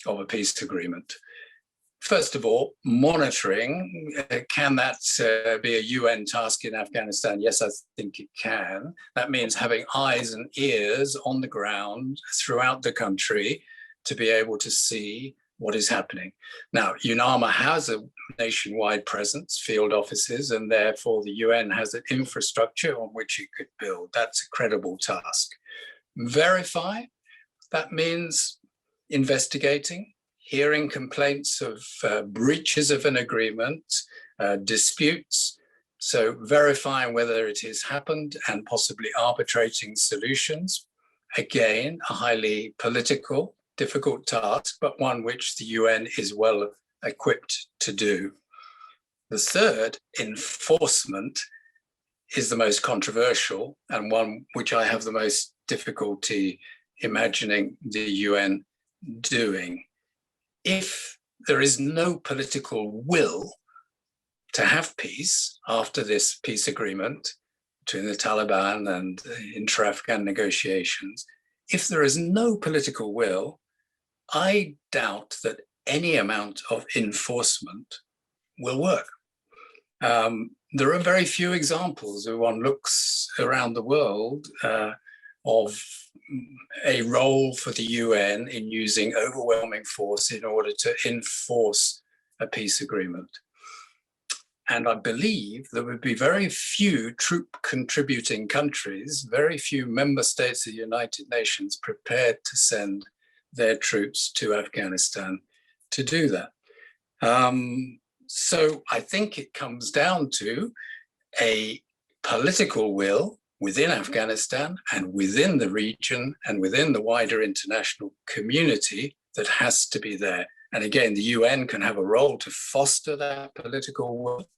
of a peace agreement. First of all, monitoring, can that be a UN task in Afghanistan? Yes, I think it can. That means having eyes and ears on the ground throughout the country to be able to see what is happening. Now, UNAMA has a nationwide presence, field offices, and therefore the UN has an infrastructure on which it could build. That's a credible task. Verify, that means investigating, hearing complaints of breaches of an agreement, disputes, so verifying whether it has happened and possibly arbitrating solutions. Again, a highly political, difficult task, but one which the UN is well equipped to do. The third, enforcement, is the most controversial and one which I have the most difficulty imagining the UN doing. If there is no political will to have peace after this peace agreement between the Taliban and intra-Afghan negotiations, if there is no political will, I doubt that any amount of enforcement will work. There are very few examples, if one looks around the world, of a role for the UN in using overwhelming force in order to enforce a peace agreement. And I believe there would be very few troop contributing countries, very few member states of the United Nations prepared to send their troops to Afghanistan to do that. So I think it comes down to a political will within Afghanistan and within the region and within the wider international community that has to be there. And again, the UN can have a role to foster that political will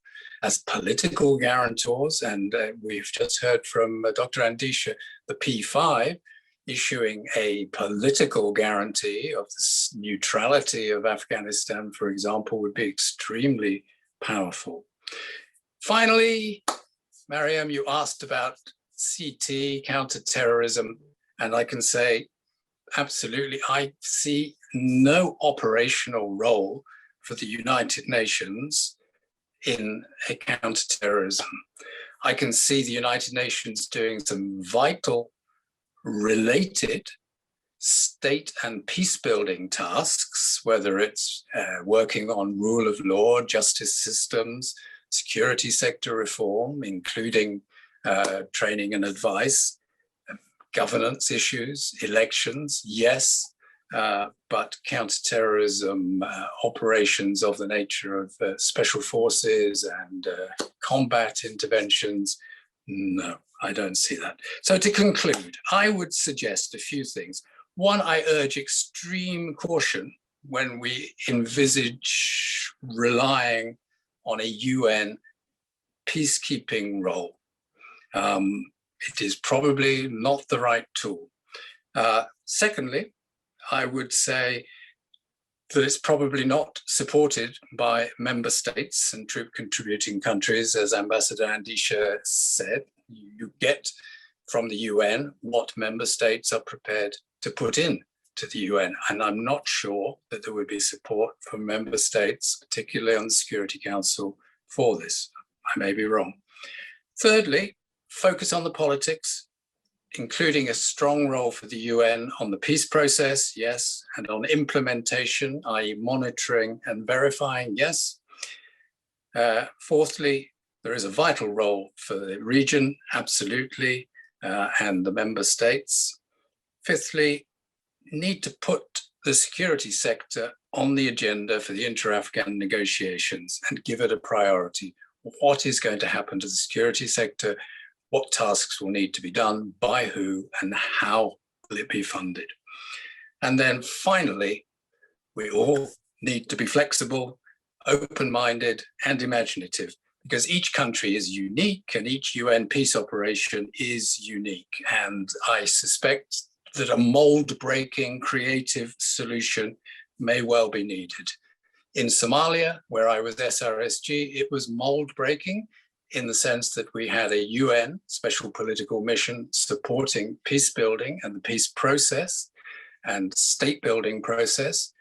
as political guarantors. And we've just heard from Dr. Andisha, the P5, issuing a political guarantee of the neutrality of Afghanistan, for example, would be extremely powerful. Finally, Mariam, you asked about CT, counterterrorism, and I can say, absolutely, I see no operational role for the United Nations in a counterterrorism. I can see the United Nations doing some vital related state and peace building tasks, whether it's working on rule of law, justice systems, security sector reform, including training and advice, governance issues, elections, yes, but counterterrorism operations of the nature of special forces and combat interventions, no, I don't see that. So to conclude, I would suggest a few things. One, I urge extreme caution when we envisage relying on a UN peacekeeping role. It is probably not the right tool. Secondly, I would say that it's probably not supported by member states and troop contributing countries, as Ambassador Andisha said. You get from the UN what member states are prepared to put in to the UN. And I'm not sure that there would be support from member states, particularly on the Security Council, for this. I may be wrong. Thirdly, focus on the politics, including a strong role for the UN on the peace process, yes, and on implementation, i.e. monitoring and verifying, yes. Fourthly, there is a vital role for the region, absolutely, and the member states. Fifthly, need to put the security sector on the agenda for the inter-Afghan negotiations and give it a priority. What is going to happen to the security sector? What tasks will need to be done, by who, and how will it be funded? And then finally, we all need to be flexible, open-minded, and imaginative, because each country is unique and each UN peace operation is unique. And I suspect that a mold-breaking creative solution may well be needed. In Somalia, where I was SRSG, it was mold-breaking in the sense that we had a UN special political mission supporting peace building and the peace process and state building process,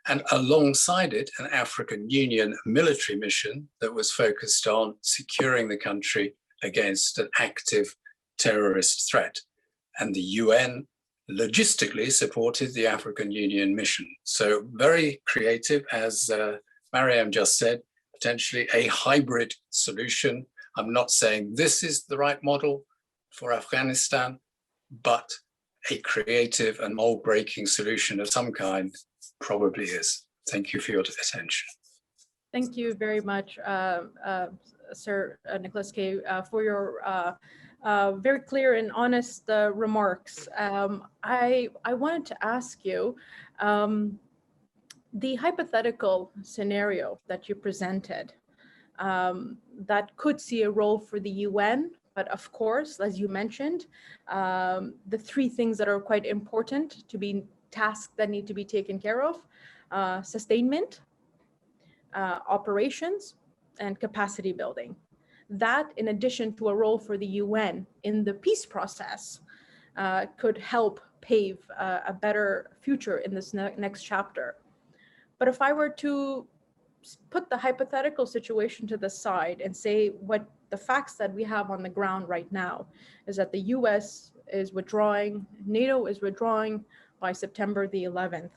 and alongside it, an African Union military mission that was focused on securing the country against an active terrorist threat. And the UN logistically supported the African Union mission. So very creative, as Mariam just said, potentially a hybrid solution. I'm not saying this is the right model for Afghanistan, but a creative and mold-breaking solution of some kind probably is. Thank you for your attention. Thank you very much, Sir Nicholas K., for your very clear and honest remarks. I wanted to ask you, the hypothetical scenario that you presented that could see a role for the UN, but of course, as you mentioned, the three things that are quite important to be tasks that need to be taken care of: sustainment, operations, and capacity building. That, in addition to a role for the UN in the peace process, could help pave a better future in this next chapter. But if I were to put the hypothetical situation to the side and say what the facts that we have on the ground right now is that the US is withdrawing, NATO is withdrawing by September the 11th.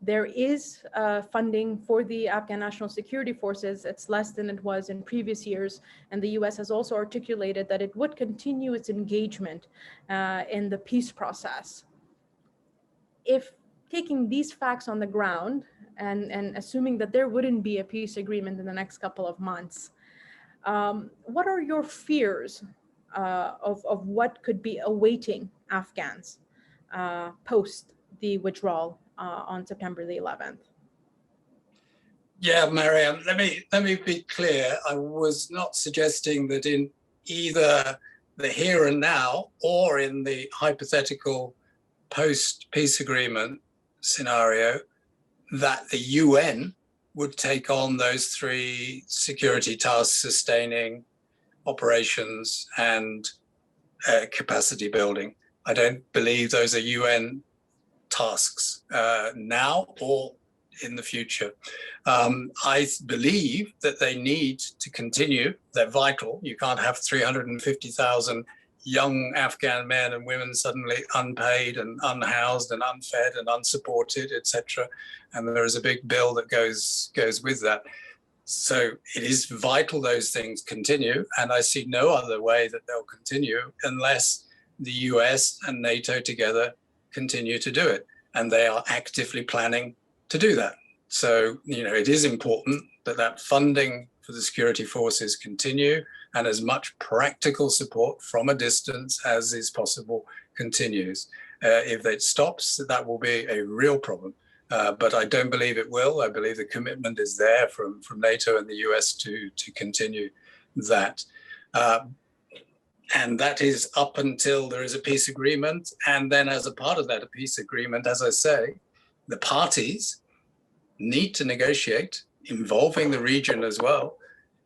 There is funding for the Afghan National Security Forces. It's less than it was in previous years. And the US has also articulated that it would continue its engagement in the peace process. If taking these facts on the ground and assuming that there wouldn't be a peace agreement in the next couple of months, what are your fears of what could be awaiting Afghans post the withdrawal on September the 11th? Yeah, Mariam, let me be clear. I was not suggesting that in either the here and now or in the hypothetical post-peace agreement scenario that the UN would take on those three security tasks: sustaining, operations, and capacity building. I don't believe those are UN tasks now or in the future. I believe that they need to continue. They're vital. You can't have 350,000 young Afghan men and women suddenly unpaid and unhoused and unfed and unsupported, etc. And there is a big bill that goes with that. So it is vital those things continue, and I see no other way that they'll continue unless the US and NATO together continue to do it, and they are actively planning to do that. So, you know, it is important that that funding for the security forces continue, and as much practical support from a distance as is possible continues. If it stops, that will be a real problem. But I don't believe it will. I believe the commitment is there from NATO and the US to continue that. And that is up until there is a peace agreement. And then as a part of that peace agreement, as I say, the parties need to negotiate, involving the region as well,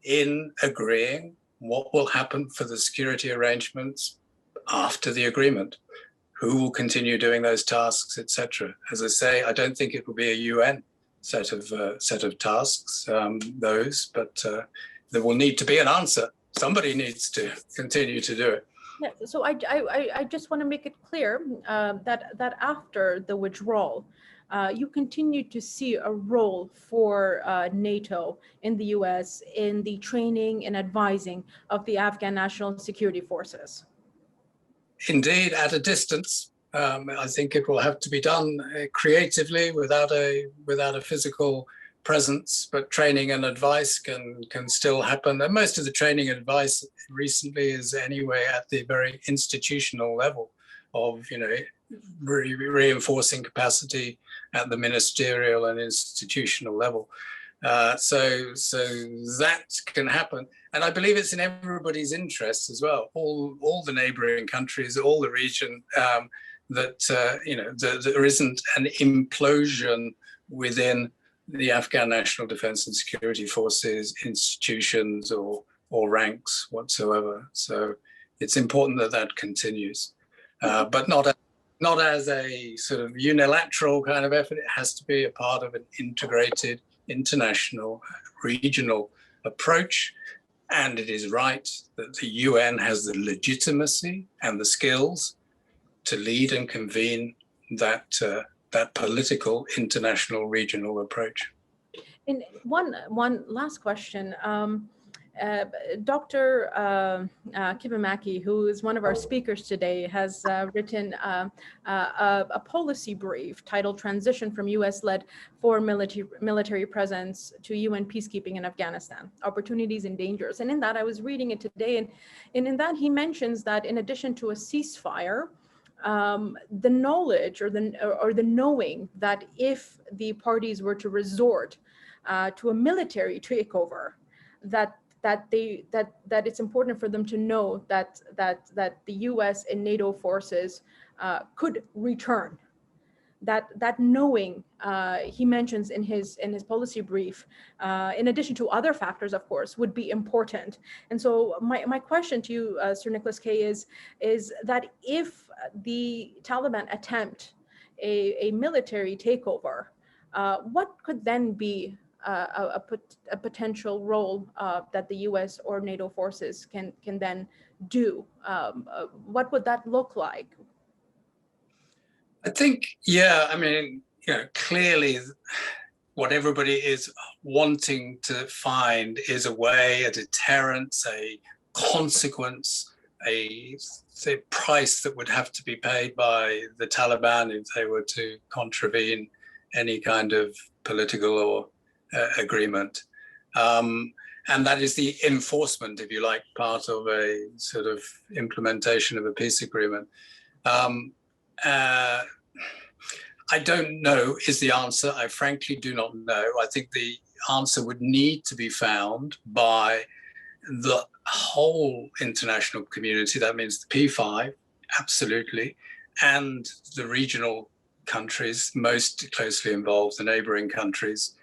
in agreeing what will happen for the security arrangements after the agreement, who will continue doing those tasks, etc. As I say, I don't think it will be a UN set of tasks, but there will need to be an answer. Somebody needs to continue to do it. Yeah, so I just want to make it clear that after the withdrawal, you continue to see a role for NATO in the US in the training and advising of the Afghan National Security Forces. Indeed, at a distance. I think it will have to be done creatively without a physical presence, but training and advice can still happen. And most of the training and advice recently is anyway at the very institutional level of, you know, reinforcing capacity at the ministerial and institutional level. So that can happen. And I believe it's in everybody's interest as well, all the neighboring countries, all the region, that there isn't an implosion within the Afghan National Defense and Security Forces institutions or ranks whatsoever. So it's important that that continues, but not as a sort of unilateral kind of effort. It has to be a part of an integrated international, regional approach. And it is right that the UN has the legitimacy and the skills to lead and convene that that political international regional approach. And one last question. Dr. Kivimäki, who is one of our speakers today, has written a policy brief titled Transition from US-led Foreign Military Presence to UN Peacekeeping in Afghanistan, Opportunities and Dangers. And in that, I was reading it today, and in that he mentions that in addition to a ceasefire, the knowledge or the knowing that if the parties were to resort to a military takeover, that it's important for them to know that the U.S. and NATO forces could return. That knowing he mentions in his policy brief, in addition to other factors, of course, would be important. And so my question to you, Sir Nicholas K, is that if the Taliban attempt a military takeover, what could then be a potential role that the U.S. or NATO forces can then do? What would that look like? I think, yeah, I mean, clearly what everybody is wanting to find is a way, a deterrence, a consequence, a price that would have to be paid by the Taliban if they were to contravene any kind of political or agreement. And that is the enforcement, if you like, part of a sort of implementation of a peace agreement. I don't know is the answer. I frankly do not know. I think the answer would need to be found by the whole international community. That means the P5, absolutely, and the regional countries most closely involved, the neighboring countries.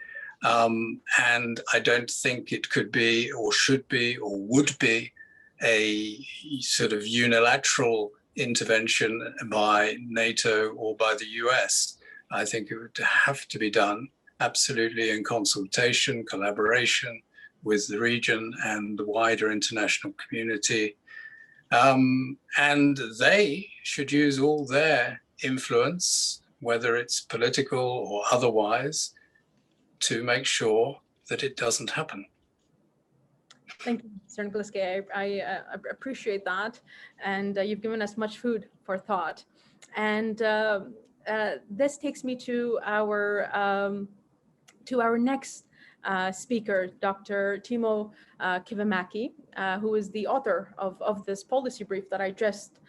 And I don't think it could be or should be or would be a sort of unilateral intervention by NATO or by the US. I think it would have to be done absolutely in consultation, collaboration with the region and the wider international community. And they should use all their influence, whether it's political or otherwise, to make sure that it doesn't happen. Thank you, Mr. Nicholas K. I appreciate that. And you've given us much food for thought. And this takes me to our next speaker, Dr. Timo Kivimäki, who is the author of this policy brief that I just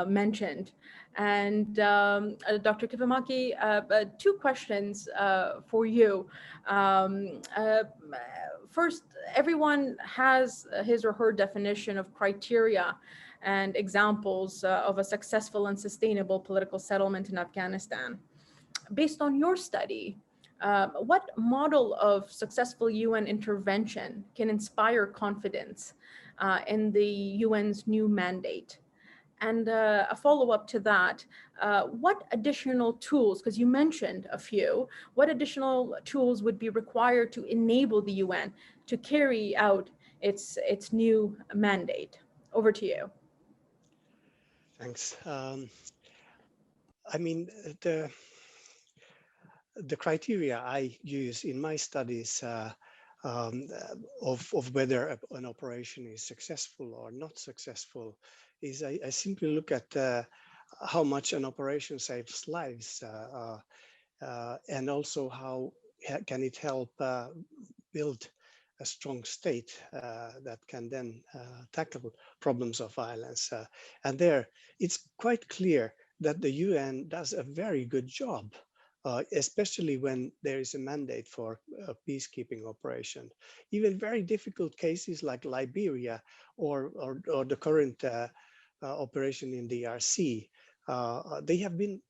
mentioned. And Dr. Kivimäki, two questions for you. First, everyone has his or her definition of criteria and examples of a successful and sustainable political settlement in Afghanistan. Based on your study, what model of successful UN intervention can inspire confidence in the UN's new mandate? And a follow-up to that, what additional tools, because you mentioned a few, what additional tools would be required to enable the UN to carry out its new mandate? Over to you. Thanks. I mean, the criteria I use in my studies of whether an operation is successful or not successful is I simply look at how much an operation saves lives and also how can it help build a strong state that can then tackle problems of violence. And there, it's quite clear that the UN does a very good job, especially when there is a mandate for a peacekeeping operation. Even very difficult cases like Liberia or the current operation in the DRC, they have been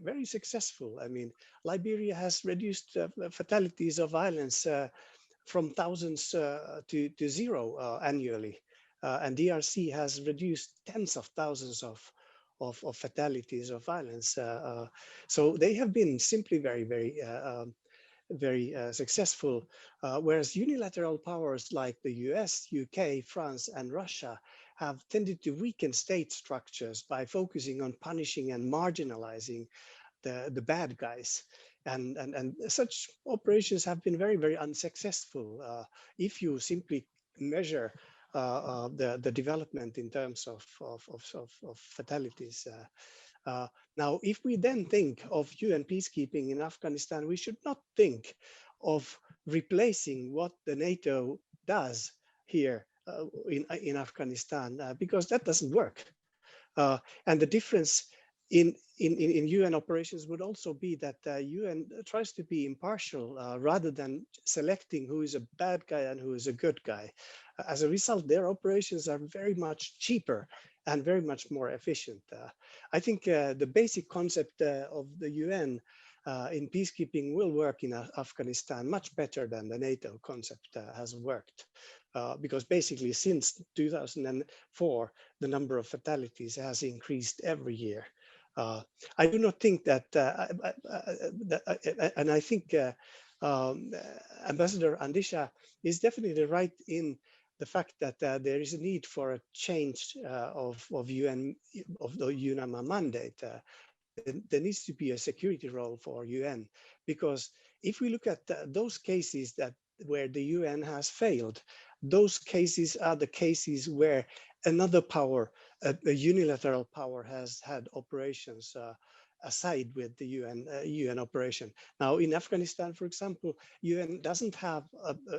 very successful. I mean, Liberia has reduced fatalities of violence from thousands to zero annually. And DRC has reduced tens of thousands of fatalities of violence. So they have been simply very very successful, whereas unilateral powers like the US, UK, France, and Russia have tended to weaken state structures by focusing on punishing and marginalizing the bad guys. And such operations have been very, very unsuccessful if you simply measure the development in terms of fatalities. Now, if we then think of UN peacekeeping in Afghanistan, we should not think of replacing what the NATO does here in Afghanistan, because that doesn't work. And the difference in UN operations would also be that UN tries to be impartial rather than selecting who is a bad guy and who is a good guy. As a result, their operations are very much cheaper and very much more efficient. I think the basic concept of the UN in peacekeeping will work in Afghanistan much better than the NATO concept has worked. Because basically since 2004, the number of fatalities has increased every year. I do not think that, and I think Ambassador Andisha is definitely right in the fact that there is a need for a change of UN, of the UNAMA mandate. There needs to be a security role for UN, because if we look at those cases where the UN has failed, those cases are the cases where another power, a unilateral power, has had operations aside with the UN operation. Now, in Afghanistan, for example, UN doesn't have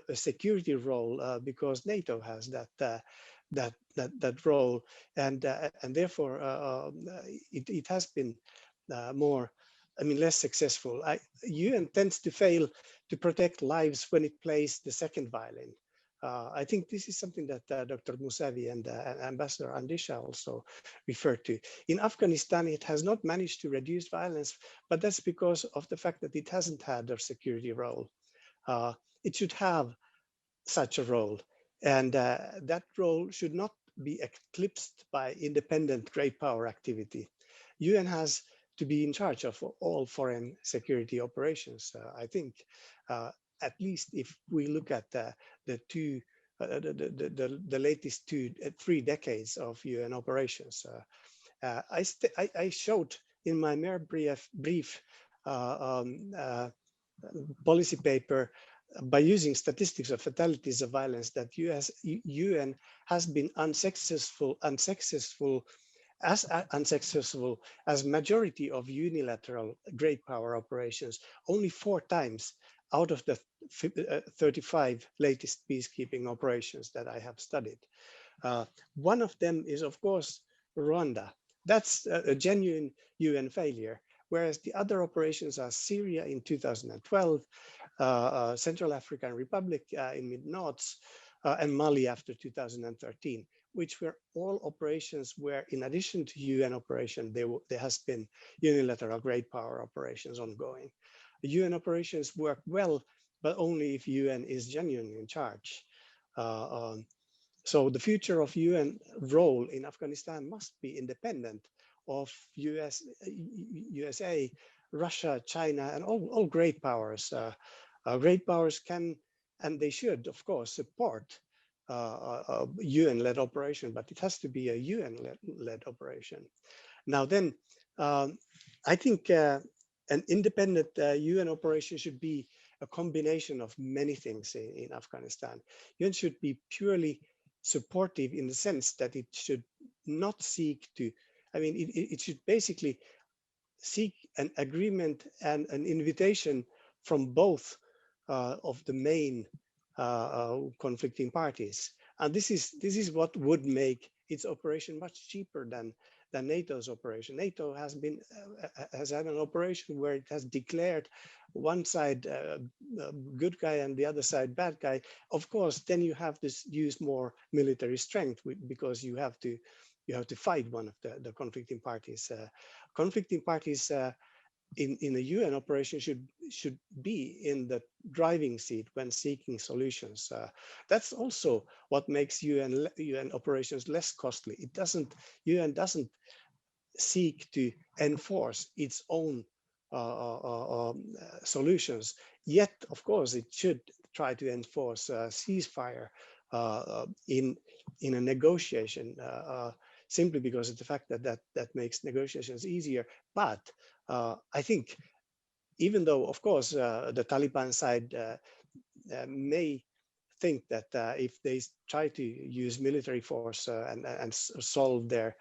a security role because NATO has that role, and therefore it has been less successful. UN tends to fail to protect lives when it plays the second violin. I think this is something that Dr. Mosavi and Ambassador Andisha also referred to. In Afghanistan, it has not managed to reduce violence, but that's because of the fact that it hasn't had a security role. It should have such a role, and that role should not be eclipsed by independent great power activity. UN has to be in charge of all foreign security operations, I think. At least if we look at the latest 3 decades of UN operations. I showed in my mere brief policy paper, by using statistics of fatalities of violence, that UN has been unsuccessful as majority of unilateral great power operations, only 4 times out of the 35 latest peacekeeping operations that I have studied. One of them is, of course, Rwanda. That's a genuine UN failure, whereas the other operations are Syria in 2012, Central African Republic in mid-noughts, and Mali after 2013, which were all operations where, in addition to UN operation, there has been unilateral great power operations ongoing. UN operations work well, but only if UN is genuinely in charge. So the future of UN role in Afghanistan must be independent of USA, Russia, China, and all great powers. Great powers can, and they should, of course, support a UN-led operation, but it has to be a UN-led operation. Now then, I think an independent UN operation should be a combination of many things in Afghanistan. UN should be purely supportive in the sense that it should not seek to, it should basically seek an agreement and an invitation from both of the main conflicting parties. And this is what would make its operation much cheaper than NATO's operation. NATO has had an operation where it has declared one side good guy and the other side bad guy. Of course, then you have to use more military strength because you have to fight one of the conflicting parties. Conflicting parties in a UN operation should be in the driving seat when seeking solutions. That's also what makes UN operations less costly. UN doesn't seek to enforce its own solutions. Yet, of course, it should try to enforce ceasefire in a negotiation, simply because of the fact that that makes negotiations easier. But I think, even though, of course, the Taliban side may think that if they try to use military force and solve the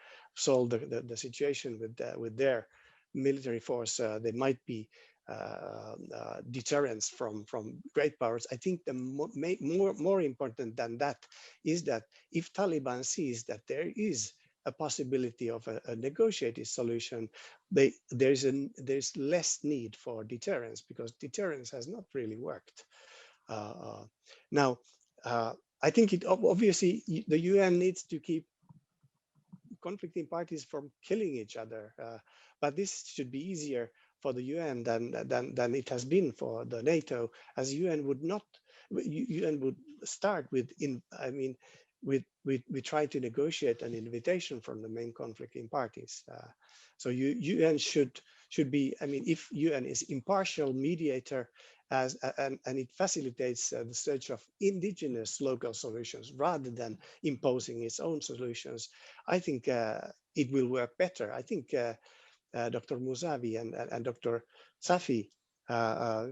situation with their military force, there might be deterrence from great powers. I think the more important than that is that if Taliban sees that there is a possibility of a negotiated solution, there's less need for deterrence, because deterrence has not really worked. Now, I think obviously the UN needs to keep conflicting parties from killing each other, but this should be easier for the UN than it has been for the NATO, as UN would start with we try to negotiate an invitation from the main conflicting parties. So UN should be, if UN is impartial mediator, and it facilitates the search of indigenous local solutions rather than imposing its own solutions, I think it will work better. I think Dr. Mosavi and Dr. Safi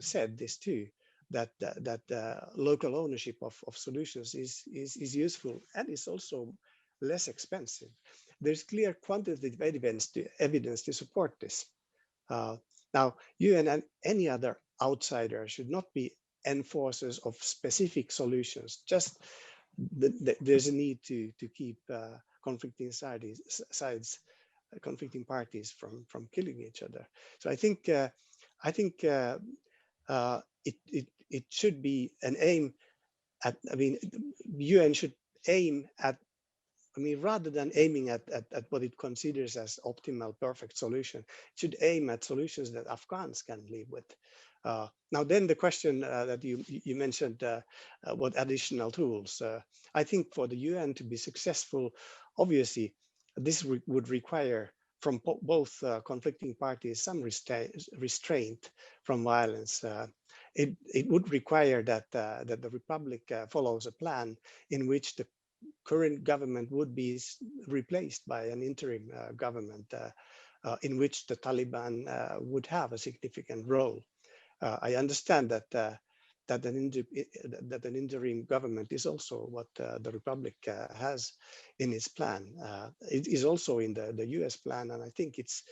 said this too, that local ownership of solutions is useful, and is also less expensive. There's clear quantitative evidence to support this. Now, UN and any other outsider should not be enforcers of specific solutions. Just there's a need to keep conflicting conflicting parties from killing each other. So I think it should be an aim at. UN should aim at. Rather than aiming at what it considers as optimal, perfect solution, it should aim at solutions that Afghans can live with. Now, then the question that you mentioned, what additional tools? I think for the UN to be successful, obviously, this would require from both conflicting parties some restraint from violence. It would require that the Republic follows a plan in which the current government would be replaced by an interim government in which the Taliban would have a significant role. I understand that an interim government is also what the Republic has in its plan. It is also in the US plan, and I think it's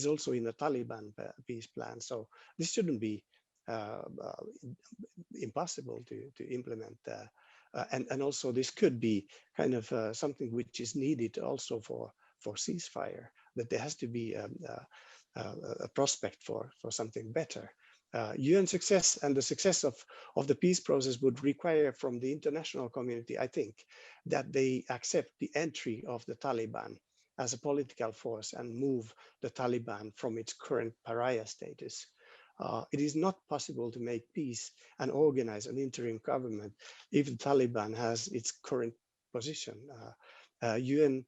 also in the Taliban peace plan. So this shouldn't be impossible to implement. And also this could be kind of something which is needed also for ceasefire, that there has to be a prospect for something better. UN success and the success of the peace process would require from the international community, I think, that they accept the entry of the Taliban as a political force and move the Taliban from its current pariah status. It is not possible to make peace and organize an interim government if the Taliban has its current position. UN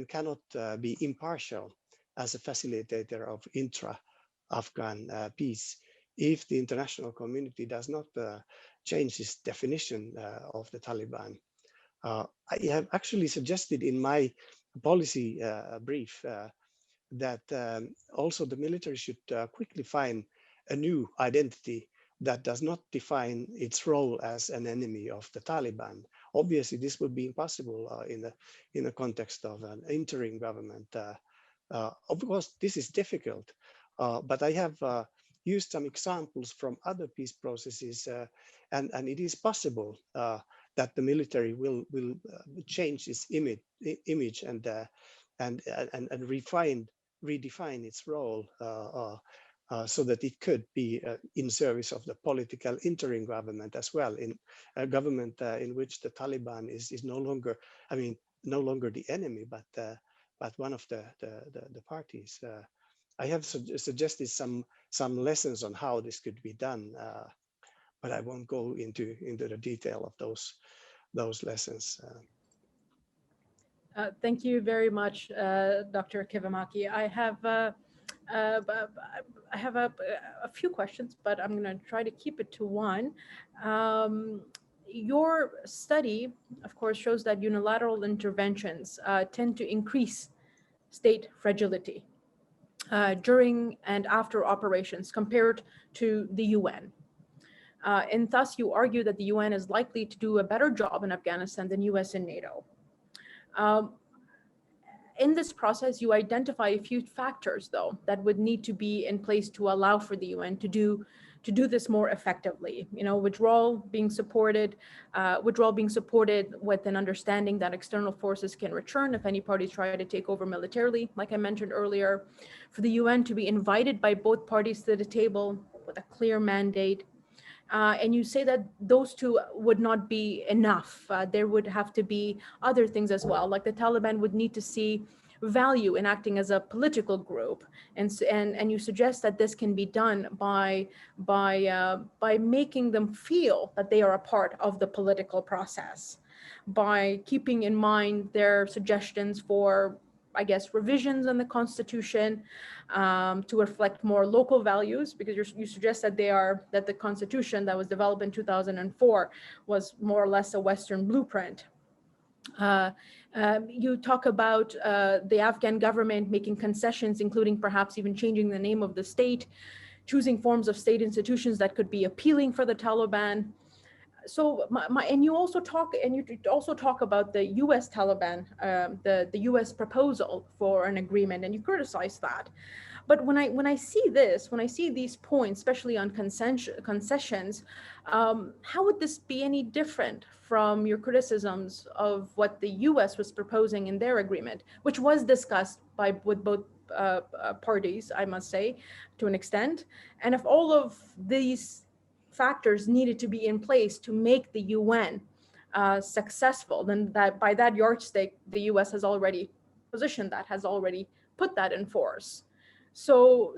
cannot be impartial as a facilitator of intra-Afghan peace if the international community does not change its definition of the Taliban. I have actually suggested in my policy brief that also the military should quickly find a new identity that does not define its role as an enemy of the Taliban. Obviously, this would be impossible in the context of an interim government. Of course, this is difficult, but I have used some examples from other peace processes, and it is possible that the military will change its image and redefine its role so that it could be in service of the political interim government as well, in a government in which the Taliban is no longer, no longer the enemy, but one of the parties. I have suggested some lessons on how this could be done, but I won't go into the detail of those lessons. Thank you very much, Dr. Kivimäki. I have But I have a few questions, but I'm going to try to keep it to one. Um, your study, of course, shows that unilateral interventions tend to increase state fragility during and after operations compared to the UN. And thus, you argue that the UN is likely to do a better job in Afghanistan than US and NATO. Um, in this process, you identify a few factors, though, that would need to be in place to allow for the UN to do this more effectively. Withdrawal being supported with an understanding that external forces can return if any parties try to take over militarily, like I mentioned earlier, for the UN to be invited by both parties to the table with a clear mandate. And you say that those two would not be enough. There would have to be other things as well, like the Taliban would need to see value in acting as a political group, and you suggest that this can be done by making them feel that they are a part of the political process, by keeping in mind their suggestions for, I guess, revisions in the constitution to reflect more local values, because you suggest that that the constitution that was developed in 2004 was more or less a Western blueprint. You talk about the Afghan government making concessions, including perhaps even changing the name of the state, choosing forms of state institutions that could be appealing for the Taliban. So and you also talk about the U.S. Taliban, the U.S. proposal for an agreement, and you criticize that. But when I see these points, especially on concessions, how would this be any different from your criticisms of what the U.S. was proposing in their agreement, which was discussed with both parties, I must say, to an extent? And if all of these factors needed to be in place to make the UN successful, then that by that yardstick, the US has already has already put that in force. So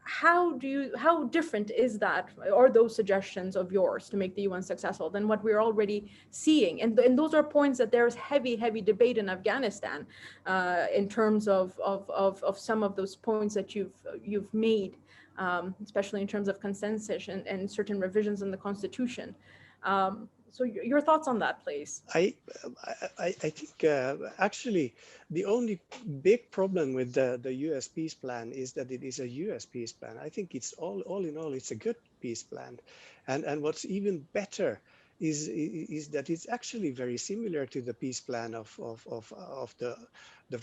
how different is that, or those suggestions of yours to make the UN successful, than what we're already seeing? And those are points that there's heavy debate in Afghanistan in terms of some of those points that you've made, especially in terms of consensus and certain revisions in the constitution. So your thoughts on that, please. I think actually the only big problem with the US peace plan is that it is a US peace plan. I think it's all in all, it's a good peace plan. And what's even better is that it's actually very similar to the peace plan of the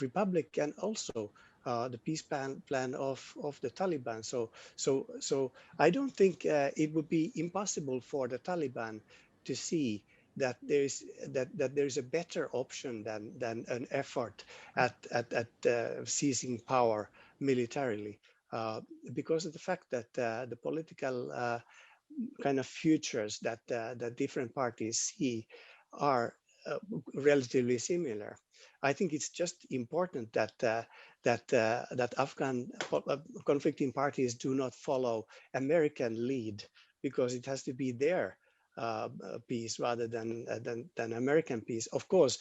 Republic, and also the peace plan of the Taliban. So I don't think it would be impossible for the Taliban to see that there's a better option than an effort at seizing power militarily, because of the fact that the political kind of futures that different parties see are relatively similar. I think it's just important that Afghan conflicting parties do not follow American lead, because it has to be their peace rather than American peace. Of course,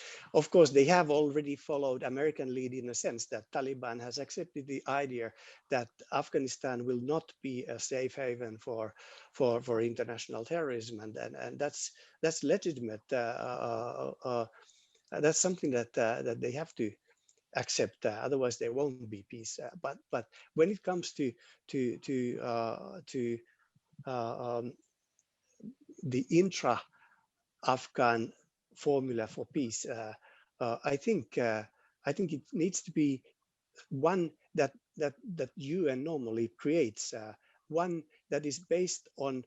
they have already followed American lead in a sense that Taliban has accepted the idea that Afghanistan will not be a safe haven for international terrorism, and that's legitimate. That's something that they have to accept. Otherwise, there won't be peace. But when it comes to the intra-Afghan formula for peace, I think it needs to be one that UN normally creates, one that is based on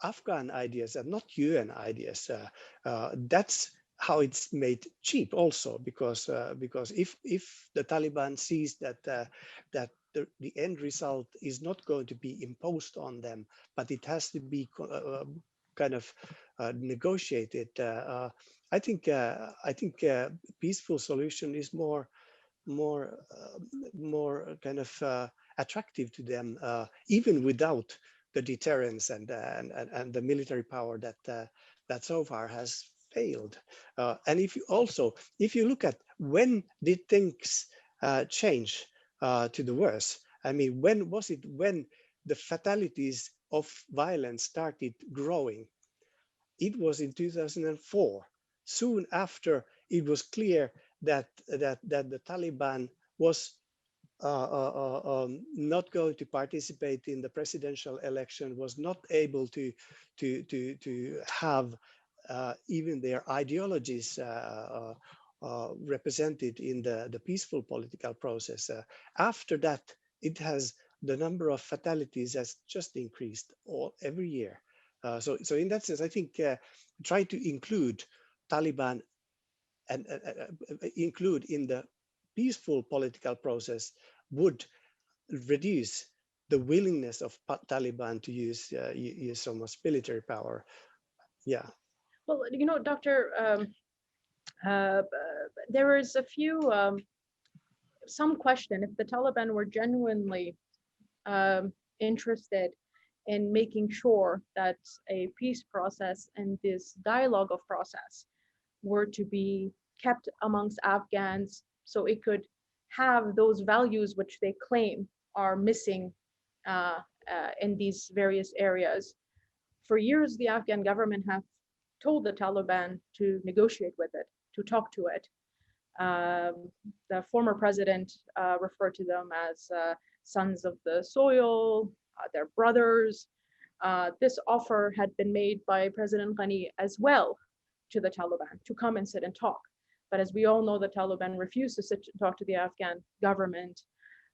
Afghan ideas and not UN ideas. That's how it's made cheap, also, because if the Taliban sees that the end result is not going to be imposed on them, but it has to be kind of negotiated. I think peaceful solution is more kind of attractive to them, even without the deterrence and the military power that so far has failed. And if you look at when did things change, to the worse. I mean, when was it when the fatalities of violence started growing? It was in 2004, soon after it was clear that the Taliban was not going to participate in the presidential election, was not able to have even their ideologies represented in the peaceful political process. After that, the number of fatalities has just increased every year. So in that sense, I think try to include Taliban and include in the peaceful political process would reduce the willingness of Taliban to use so much military power. Yeah. Well, you know, Doctor, there is a few, some question if the Taliban were genuinely interested in making sure that a peace process and this dialogue of process were to be kept amongst Afghans so it could have those values which they claim are missing in these various areas. For years, the Afghan government have told the Taliban to negotiate with it, to talk to it. The former president referred to them as sons of the soil, their brothers. This offer had been made by President Ghani as well to the Taliban to come and sit and talk. But as we all know, the Taliban refused to sit and talk to the Afghan government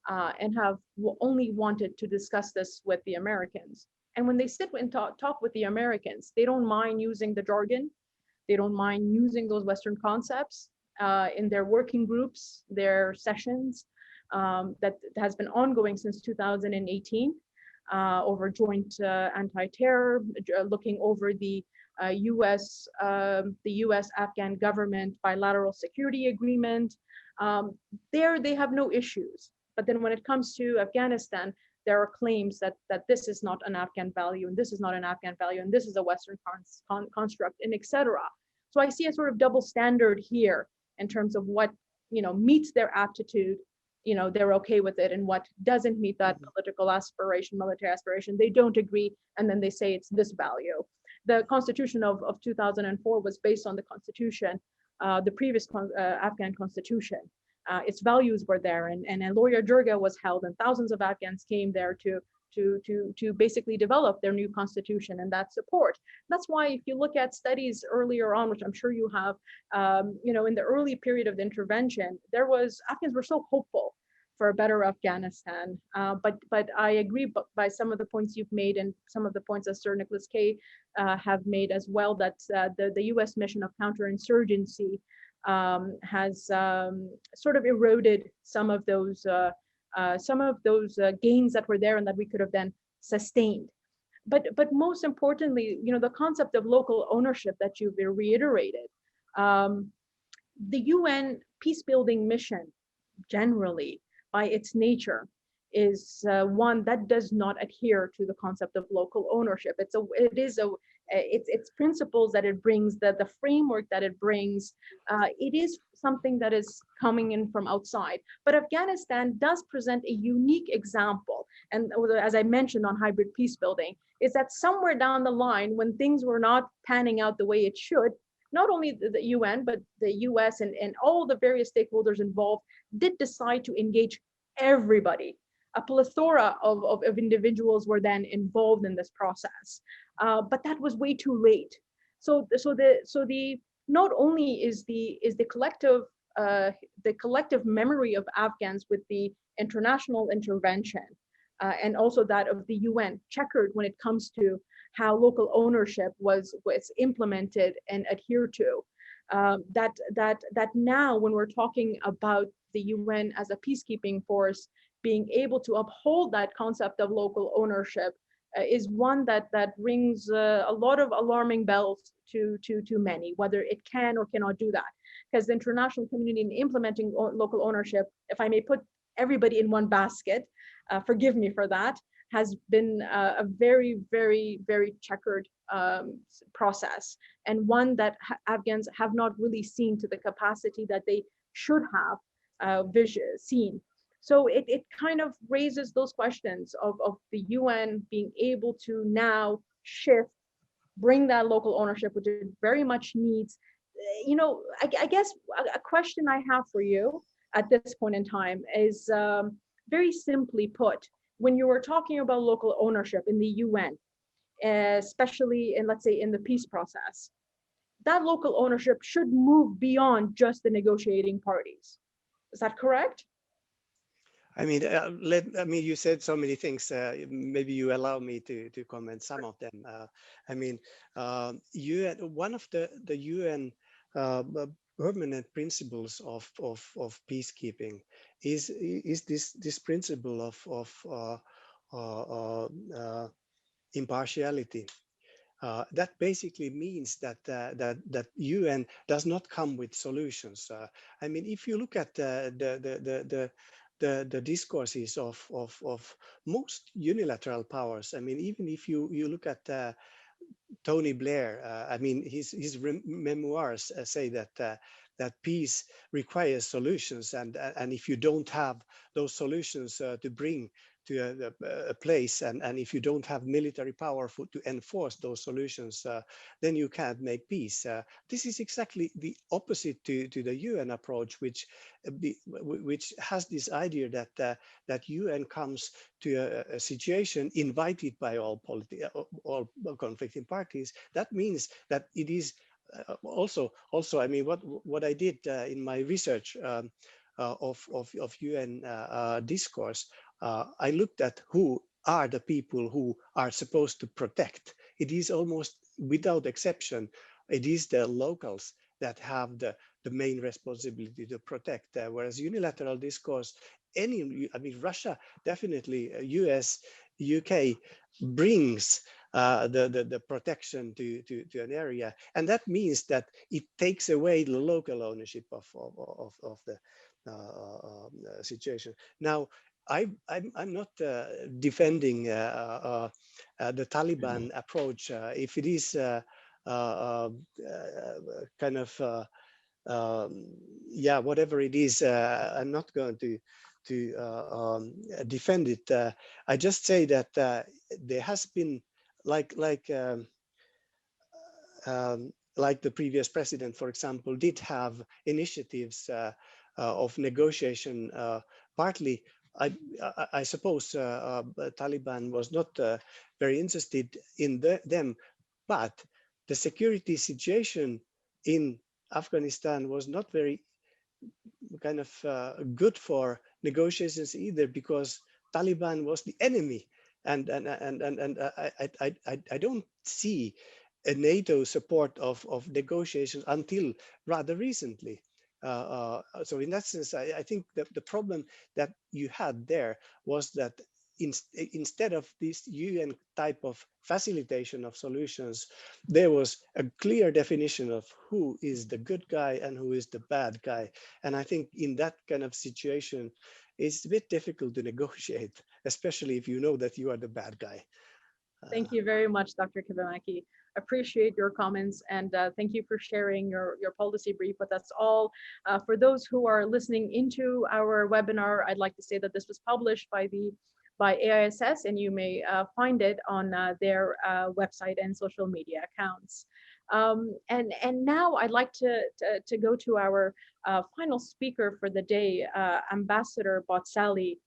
and have only wanted to discuss this with the Americans. And when they sit and talk with the Americans, they don't mind using the jargon. They don't mind using those Western concepts in their working groups, their sessions that has been ongoing since 2018 over joint anti-terror, looking over the U.S. Afghan government bilateral security agreement. There they have no issues. But then when it comes to Afghanistan, there are claims that this is not an Afghan value, and this is not an Afghan value, and this is a Western construct, and etc. So I see a sort of double standard here in terms of what meets their aptitude, they're okay with it, and what doesn't meet that political aspiration, military aspiration, they don't agree, and then they say it's this value. The Constitution of 2004 was based on the Constitution, the previous Afghan Constitution. Its values were there, and a lawyer Jirga was held, and thousands of Afghans came there to basically develop their new constitution and that support. That's why if you look at studies earlier on, which I'm sure you have, in the early period of the intervention, Afghans were so hopeful for a better Afghanistan. But I agree by some of the points you've made and some of the points that Sir Nicholas K have made as well, that the U.S. mission of counterinsurgency has sort of eroded some of those gains that were there and that we could have then sustained. But most importantly, the concept of local ownership that you've reiterated, the UN peacebuilding mission generally by its nature is one that does not adhere to the concept of local ownership. It's principles that it brings, the framework that it brings. It is something that is coming in from outside. But Afghanistan does present a unique example. And as I mentioned on hybrid peacebuilding, is that somewhere down the line, when things were not panning out the way it should, not only the UN, but the US and all the various stakeholders involved did decide to engage everybody. A plethora of individuals were then involved in this process, but that was way too late. So not only is the collective memory of Afghans with the international intervention and also that of the UN checkered when it comes to how local ownership was implemented and adhered to. That now, when we're talking about the UN as a peacekeeping force being able to uphold that concept of local ownership is one that rings a lot of alarming bells to many, whether it can or cannot do that. Because the international community in implementing local ownership, if I may put everybody in one basket, forgive me for that, has been a very, very, very checkered process, and one that Afghans have not really seen to the capacity that they should have seen. So it kind of raises those questions of the UN being able to now shift, bring that local ownership, which it very much needs. I guess a question I have for you at this point in time is, very simply put, when you were talking about local ownership in the UN, especially in, let's say, in the peace process, that local ownership should move beyond just the negotiating parties. Is that correct? I mean, you said so many things. Maybe you allow me to comment some of them. I mean, UN, one of the UN permanent principles of peacekeeping is this principle of impartiality. That basically means that UN does not come with solutions. I mean, if you look at the discourses of most unilateral powers, I mean, even if you look at Tony Blair, I mean, his memoirs say that peace requires solutions, and if you don't have those solutions to bring to a place, and if you don't have military power to enforce those solutions, then you can't make peace. This is exactly the opposite to the UN approach, which has this idea that UN comes to a situation invited by all conflicting parties. That means that it is also, I mean, what I did in my research of UN discourse, I looked at who are the people who are supposed to protect. It is almost without exception, it is the locals that have the main responsibility to protect, whereas unilateral discourse, I mean, Russia, definitely, US, UK brings the protection to an area, and that means that it takes away the local ownership of the situation. Now, I'm not defending the Taliban approach. If it is kind of yeah, whatever it is, I'm not going to defend it. I just say that there has been, like the previous president, for example, did have initiatives of negotiation. Partly, I suppose Taliban was not very interested in them, but the security situation in Afghanistan was not very kind of good for negotiations either, because Taliban was the enemy, and I don't see a NATO support of negotiations until rather recently. So in that sense, I think that the problem that you had there was that instead of this UN type of facilitation of solutions, there was a clear definition of who is the good guy and who is the bad guy. And I think in that kind of situation, it's a bit difficult to negotiate, especially if you know that you are the bad guy. Thank you very much, Dr. Kivimäki. Appreciate your comments, and thank you for sharing your policy brief with us all. For those who are listening into our webinar, I'd like to say that this was published by AISS, and you may find it on their website and social media accounts. And now I'd like to go to our final speaker for the day, Ambassador Botsali,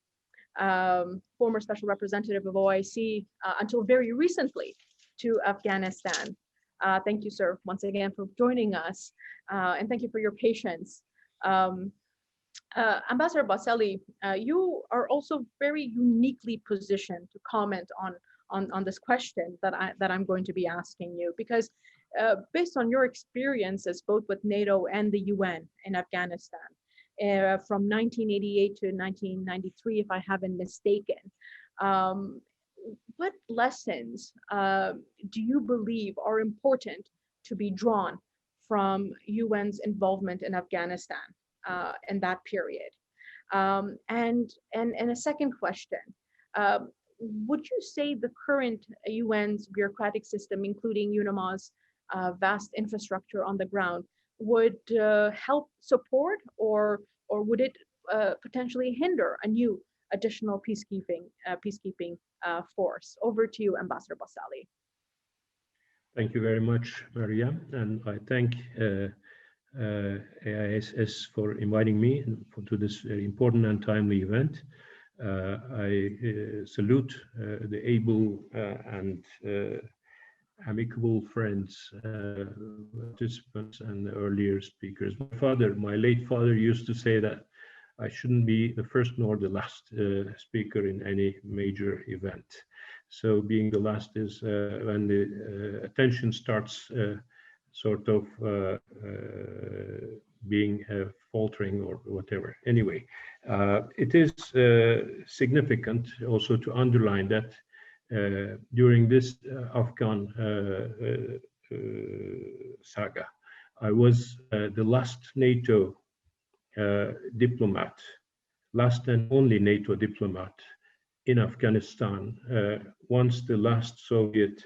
former special representative of OIC until very recently to Afghanistan. Thank you, sir, once again for joining us, and thank you for your patience. Ambassador Botsali, you are also very uniquely positioned to comment on this question that I'm going to be asking you, because based on your experiences both with NATO and the UN in Afghanistan, from 1988 to 1993, if I haven't mistaken, what lessons do you believe are important to be drawn from UN's involvement in Afghanistan in that period? And a second question, would you say the current UN's bureaucratic system, including UNAMA's vast infrastructure on the ground, would help support, or would it potentially hinder a new additional peacekeeping force? Over to you, Ambassador Botsali. Thank you very much, Mariam, and I thank AISS for inviting me to this very important and timely event. I salute the able and amicable friends, participants, and the earlier speakers. My late father used to say that I shouldn't be the first nor the last speaker in any major event. So being the last is when the attention starts sort of being faltering or whatever. Anyway, it is significant also to underline that during this Afghan saga, I was the last NATO diplomat, last and only NATO diplomat in Afghanistan once the last Soviet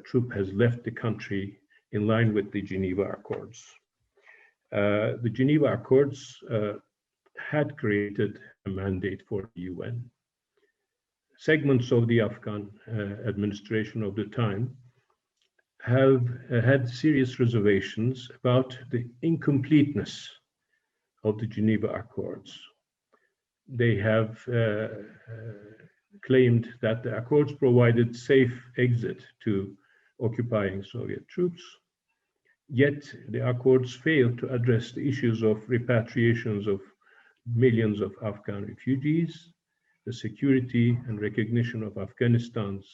troop has left the country in line with the Geneva Accords. The Geneva Accords had created a mandate for the UN. Segments of the Afghan administration of the time have had serious reservations about the incompleteness of the Geneva Accords. They have claimed that the Accords provided safe exit to occupying Soviet troops, yet the Accords failed to address the issues of repatriations of millions of Afghan refugees, the security and recognition of Afghanistan's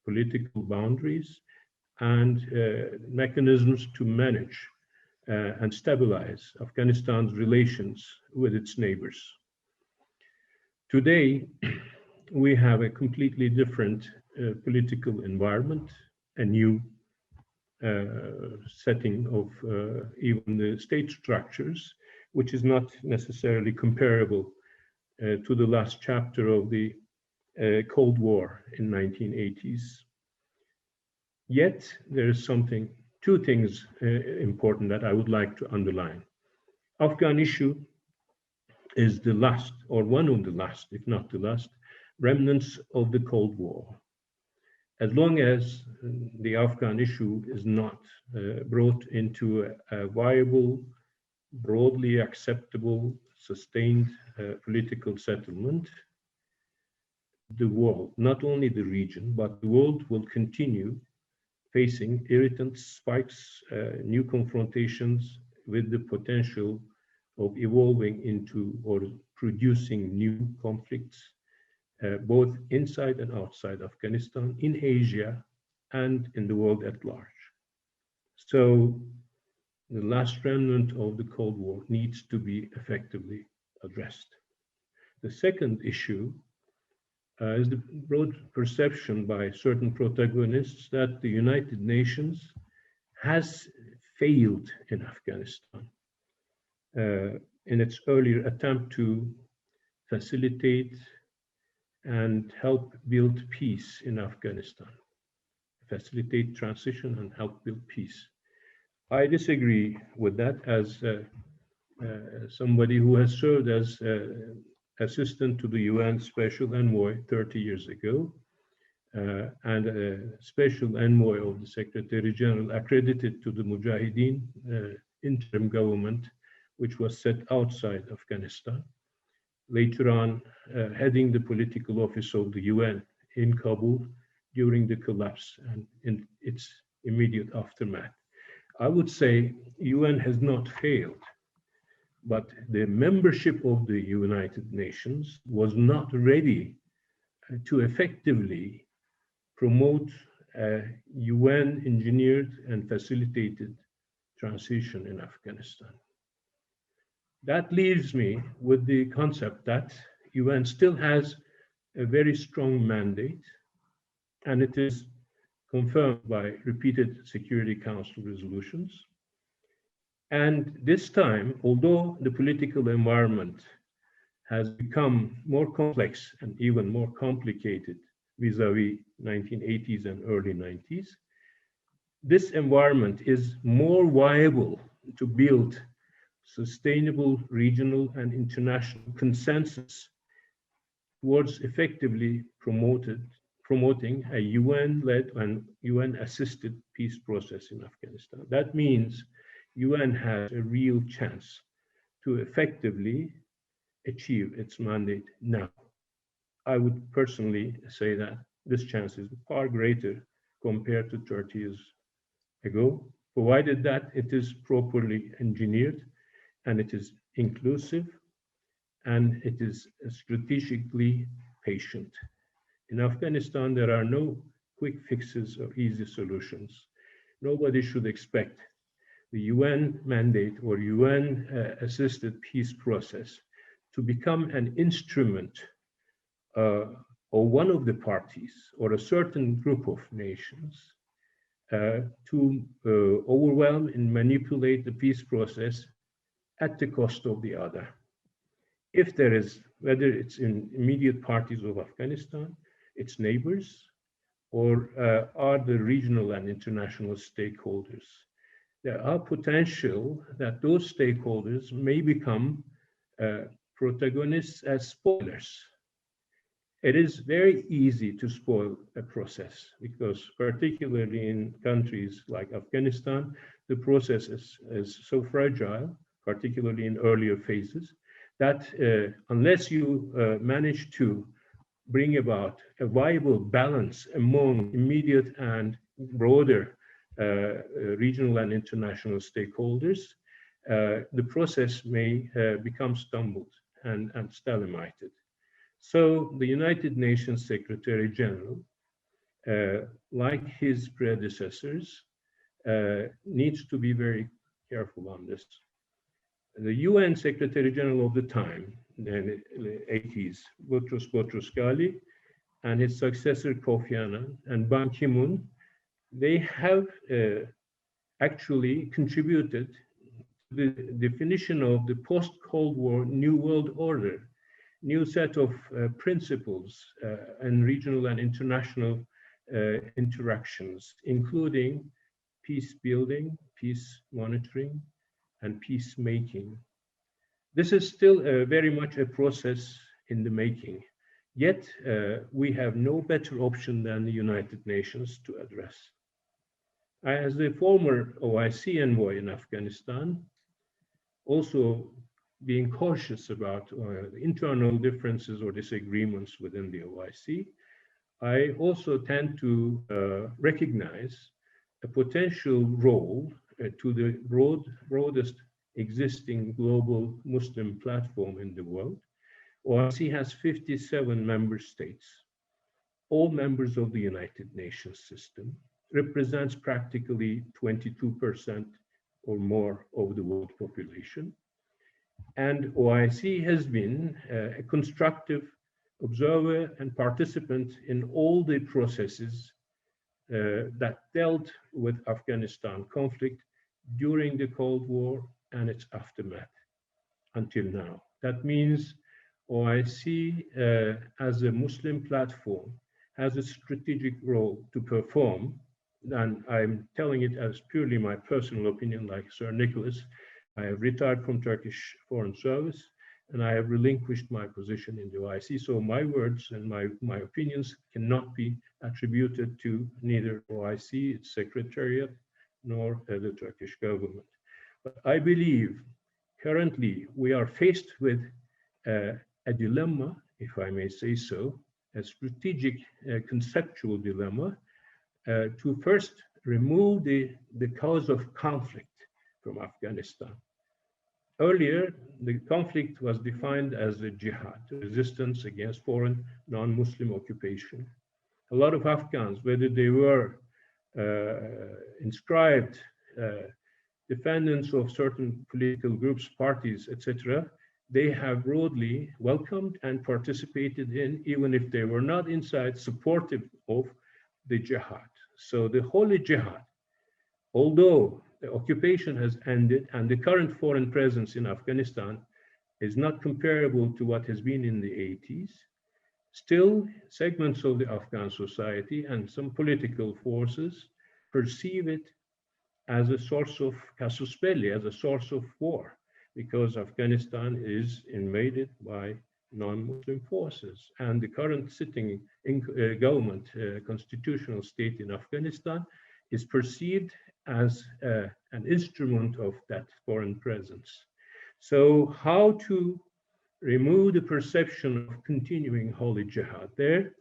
political boundaries, and mechanisms to manage and stabilize Afghanistan's relations with its neighbors. Today, we have a completely different political environment, a new setting of even the state structures, which is not necessarily comparable to the last chapter of the Cold War in 1980s. Yet there is two things important that I would like to underline. Afghan issue is the last, or one of the last, if not the last, remnants of the Cold War. As long as the Afghan issue is not brought into a viable, broadly acceptable, sustained political settlement, the world, not only the region, but the world will continue facing irritant spikes, new confrontations with the potential of evolving into or producing new conflicts, both inside and outside Afghanistan, in Asia, and in the world at large. So the last remnant of the Cold War needs to be effectively addressed. The second issue is the broad perception by certain protagonists that the United Nations has failed in Afghanistan in its earlier attempt to facilitate and help build peace in Afghanistan, facilitate transition and help build peace. I disagree with that as somebody who has served as assistant to the UN Special Envoy 30 years ago, and a Special Envoy of the Secretary General accredited to the Mujahideen interim government, which was set outside Afghanistan. Later on, heading the political office of the UN in Kabul during the collapse and in its immediate aftermath. I would say UN has not failed, but the membership of the United Nations was not ready to effectively promote a UN engineered and facilitated transition in Afghanistan. That leaves me with the concept that UN still has a very strong mandate, and it is confirmed by repeated Security Council resolutions. And this time, although the political environment has become more complex and even more complicated vis-a-vis 1980s and early 90s, this environment is more viable to build sustainable regional and international consensus towards effectively promoting a UN-led and UN-assisted peace process in Afghanistan. That means UN has a real chance to effectively achieve its mandate now. I would personally say that this chance is far greater compared to 30 years ago, provided that it is properly engineered and it is inclusive and it is strategically patient. In Afghanistan, there are no quick fixes or easy solutions. Nobody should expect the UN mandate or UN assisted peace process to become an instrument or one of the parties or a certain group of nations to overwhelm and manipulate the peace process at the cost of the other. If there is, whether it's in immediate parties of Afghanistan, its neighbors, or are the regional and international stakeholders, there are potential that those stakeholders may become protagonists as spoilers. It is very easy to spoil a process because particularly in countries like Afghanistan, the process is so fragile, particularly in earlier phases, that unless you manage to bring about a viable balance among immediate and broader regional and international stakeholders, the process may become stumbled and stalemated. So the United Nations Secretary General, like his predecessors, needs to be very careful on this. The UN Secretary General of the time, in the 80s, Boutros Boutros-Ghali, and his successor Kofi Annan and Ban Ki-moon, they have actually contributed to the definition of the post-Cold War New World Order, new set of principles and regional and international interactions, including peace building, peace monitoring, and peacemaking. This is still very much a process in the making, yet we have no better option than the United Nations to address. As the former OIC envoy in Afghanistan, also being cautious about internal differences or disagreements within the OIC, I also tend to recognize a potential role to the broadest existing global Muslim platform in the world. OIC has 57 member states, all members of the United Nations system, represents practically 22% or more of the world population. And OIC has been a constructive observer and participant in all the processes that dealt with Afghanistan conflict during the Cold War and its aftermath until now. That means OIC as a Muslim platform has a strategic role to perform, and I'm telling it as purely my personal opinion, like Sir Nicholas. I have retired from Turkish Foreign Service, and I have relinquished my position in the OIC. So my words and my opinions cannot be attributed to neither OIC, its secretariat, nor the Turkish government. But I believe currently we are faced with a dilemma, if I may say so, a strategic conceptual dilemma to first remove the cause of conflict from Afghanistan. Earlier, the conflict was defined as a jihad, resistance against foreign non-Muslim occupation. A lot of Afghans, whether they were inscribed defendants of certain political groups, parties, etc., they have broadly welcomed and participated in, even if they were not inside, supportive of the jihad. So the holy jihad, although the occupation has ended and the current foreign presence in Afghanistan is not comparable to what has been in the 80s, still segments of the Afghan society and some political forces perceive it as a source of casus belli, as a source of war. because Afghanistan is invaded by non-Muslim forces. And the current sitting government, constitutional state in Afghanistan, is perceived as an instrument of that foreign presence. So how to remove the perception of continuing holy jihad? There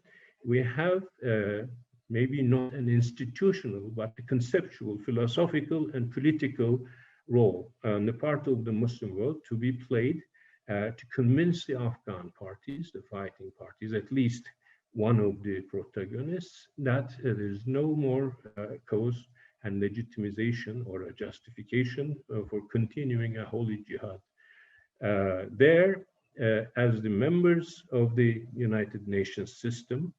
we have maybe not an institutional, but a conceptual, philosophical, and political role on the part of the Muslim world to be played to convince the Afghan parties, the fighting parties, at least one of the protagonists, that there is no more cause and legitimization or a justification for continuing a holy jihad. As the members of the United Nations system,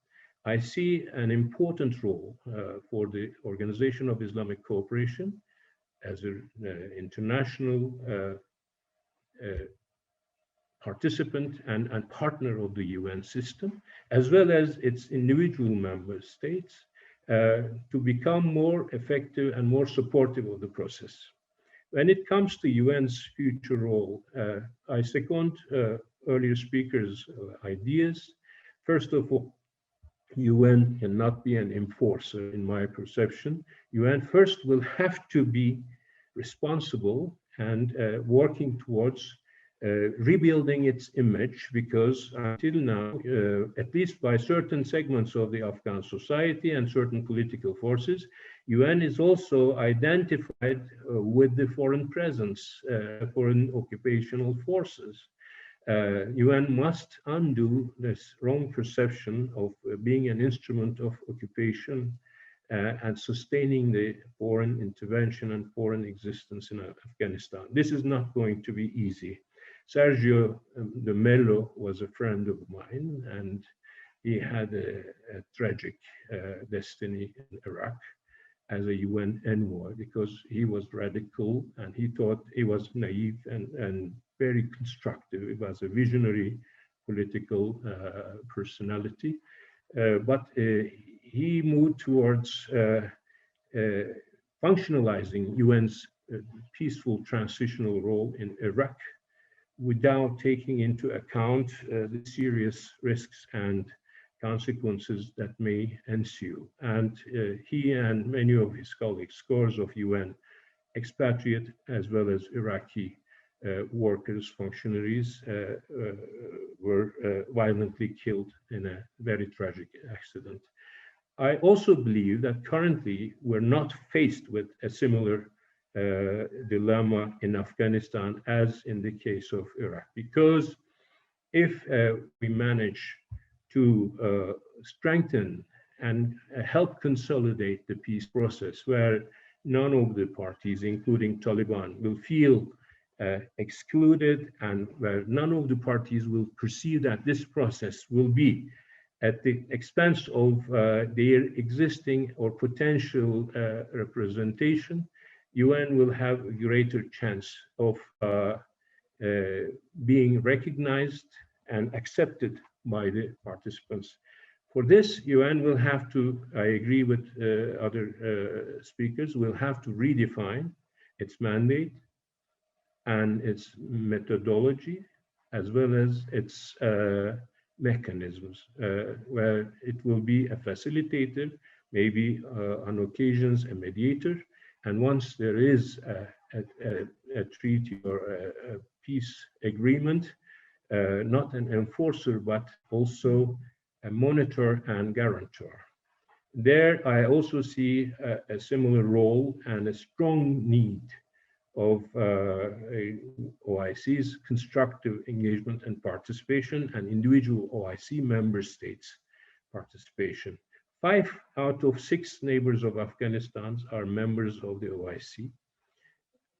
I see an important role for the Organization of Islamic Cooperation as an international participant and partner of the UN system, as well as its individual member states, to become more effective and more supportive of the process. When it comes to UN's future role, I second earlier speakers' ideas. First of all, UN cannot be an enforcer, in my perception. UN first will have to be responsible and working towards rebuilding its image, because until now, at least by certain segments of the Afghan society and certain political forces, UN is also identified with the foreign presence, foreign occupational forces. UN must undo this wrong perception of being an instrument of occupation and sustaining the foreign intervention and foreign existence in Afghanistan. This is not going to be easy. Sergio de Mello was a friend of mine, and he had a tragic destiny in Iraq as a UN envoy, because he was radical and he thought he was naive and very constructive. He was a visionary political personality, but he moved towards functionalizing UN's peaceful transitional role in Iraq without taking into account the serious risks and consequences that may ensue. And he and many of his colleagues, scores of UN expatriate as well as Iraqi workers, functionaries, were violently killed in a very tragic accident. I also believe that currently we're not faced with a similar dilemma in Afghanistan as in the case of Iraq, because if we manage to strengthen and help consolidate the peace process, where none of the parties, including Taliban, will feel excluded, and where none of the parties will perceive that this process will be at the expense of their existing or potential representation, UN will have a greater chance of being recognized and accepted by the participants. For this, UN will have to, I agree with other speakers, will have to redefine its mandate and its methodology, as well as its mechanisms, where it will be a facilitator, maybe on occasions a mediator, and once there is a treaty or a peace agreement, not an enforcer, but also a monitor and guarantor. There, I also see a similar role and a strong need of OIC's constructive engagement and participation, and individual OIC member states' participation. 5 out of 6 neighbors of Afghanistan are members of the OIC.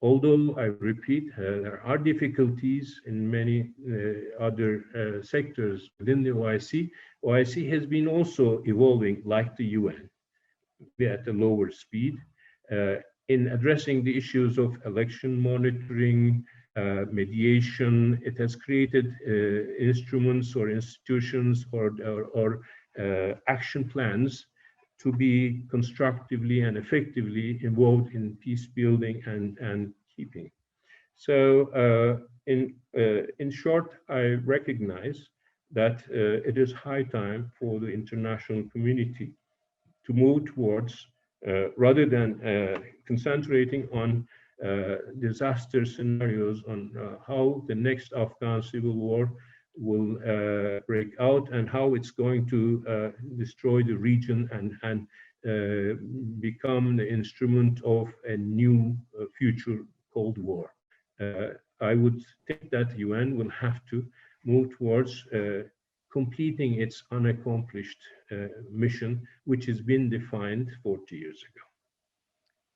Although, I repeat, there are difficulties in many other sectors within the OIC, OIC has been also evolving like the UN, at a lower speed, in addressing the issues of election monitoring, mediation. It has created instruments or institutions or action plans to be constructively and effectively involved in peace building and keeping. So in short, I recognize that it is high time for the international community to move towards, rather than concentrating on disaster scenarios, on how the next Afghan civil war will break out and how it's going to destroy the region and become the instrument of a new future Cold War. I would think that UN will have to move towards completing its unaccomplished mission, which has been defined 40 years ago.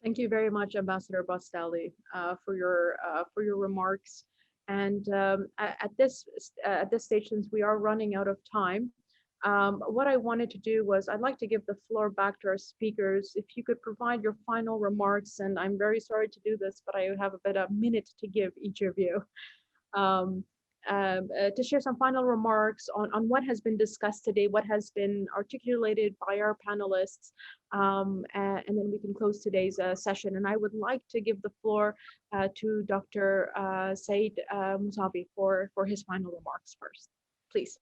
Thank you very much, Ambassador Botsali, for your remarks. And at this stage, since we are running out of time, what I wanted to do was I'd like to give the floor back to our speakers. If you could provide your final remarks, and I'm very sorry to do this, but I have about a minute to give each of you. To share some final remarks on what has been discussed today, what has been articulated by our panelists, and then we can close today's session. And I would like to give the floor to Dr. Said Mosavi for his final remarks first, please.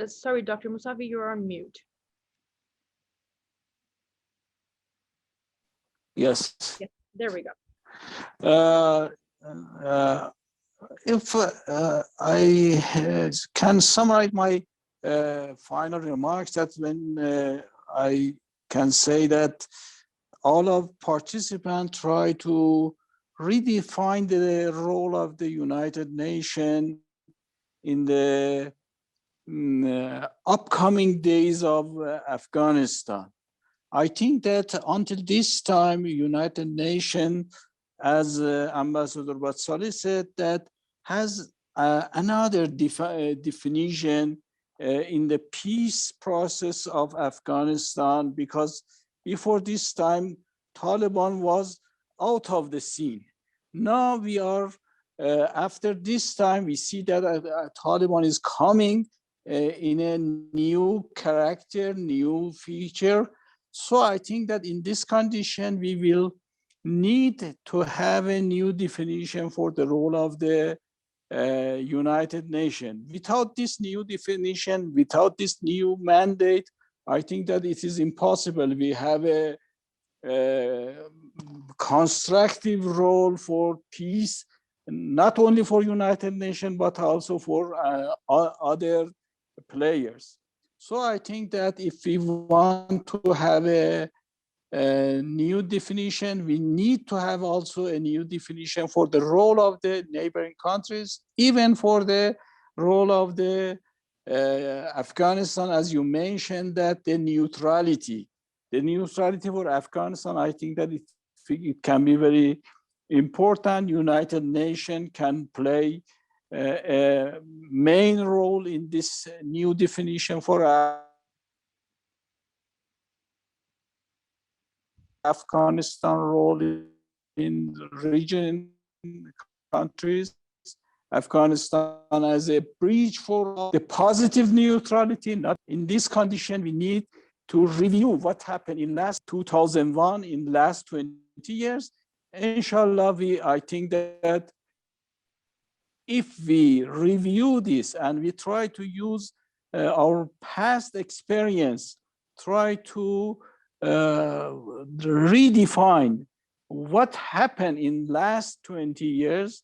Sorry, Dr. Mosavi, you're on mute. Yes. Yeah, there we go. If I can summarize my final remarks, that when I can say that all of participants try to redefine the role of the United Nations in the upcoming days of Afghanistan. I think that until this time, United Nations, as Ambassador Botsali said, that has another definition in the peace process of Afghanistan, because before this time, Taliban was out of the scene. Now we are, after this time, we see that Taliban is coming in a new character, new feature. So I think that in this condition, we will need to have a new definition for the role of the United Nations. Without this new definition, without this new mandate, I think that it is impossible. We have a constructive role for peace, not only for United Nations, but also for other players. So I think that if we want to have a new definition, we need to have also a new definition for the role of the neighboring countries, even for the role of the Afghanistan, as you mentioned, that the neutrality for Afghanistan, I think that it can be very important. United Nations can play a main role in this new definition for Afghanistan role in the region countries. Afghanistan as a bridge for the positive neutrality. Not in this condition, we need to review what happened in last 2001, in last 20 years. Inshallah, I think that if we review this and we try to use our past experience, try to redefine what happened in last 20 years,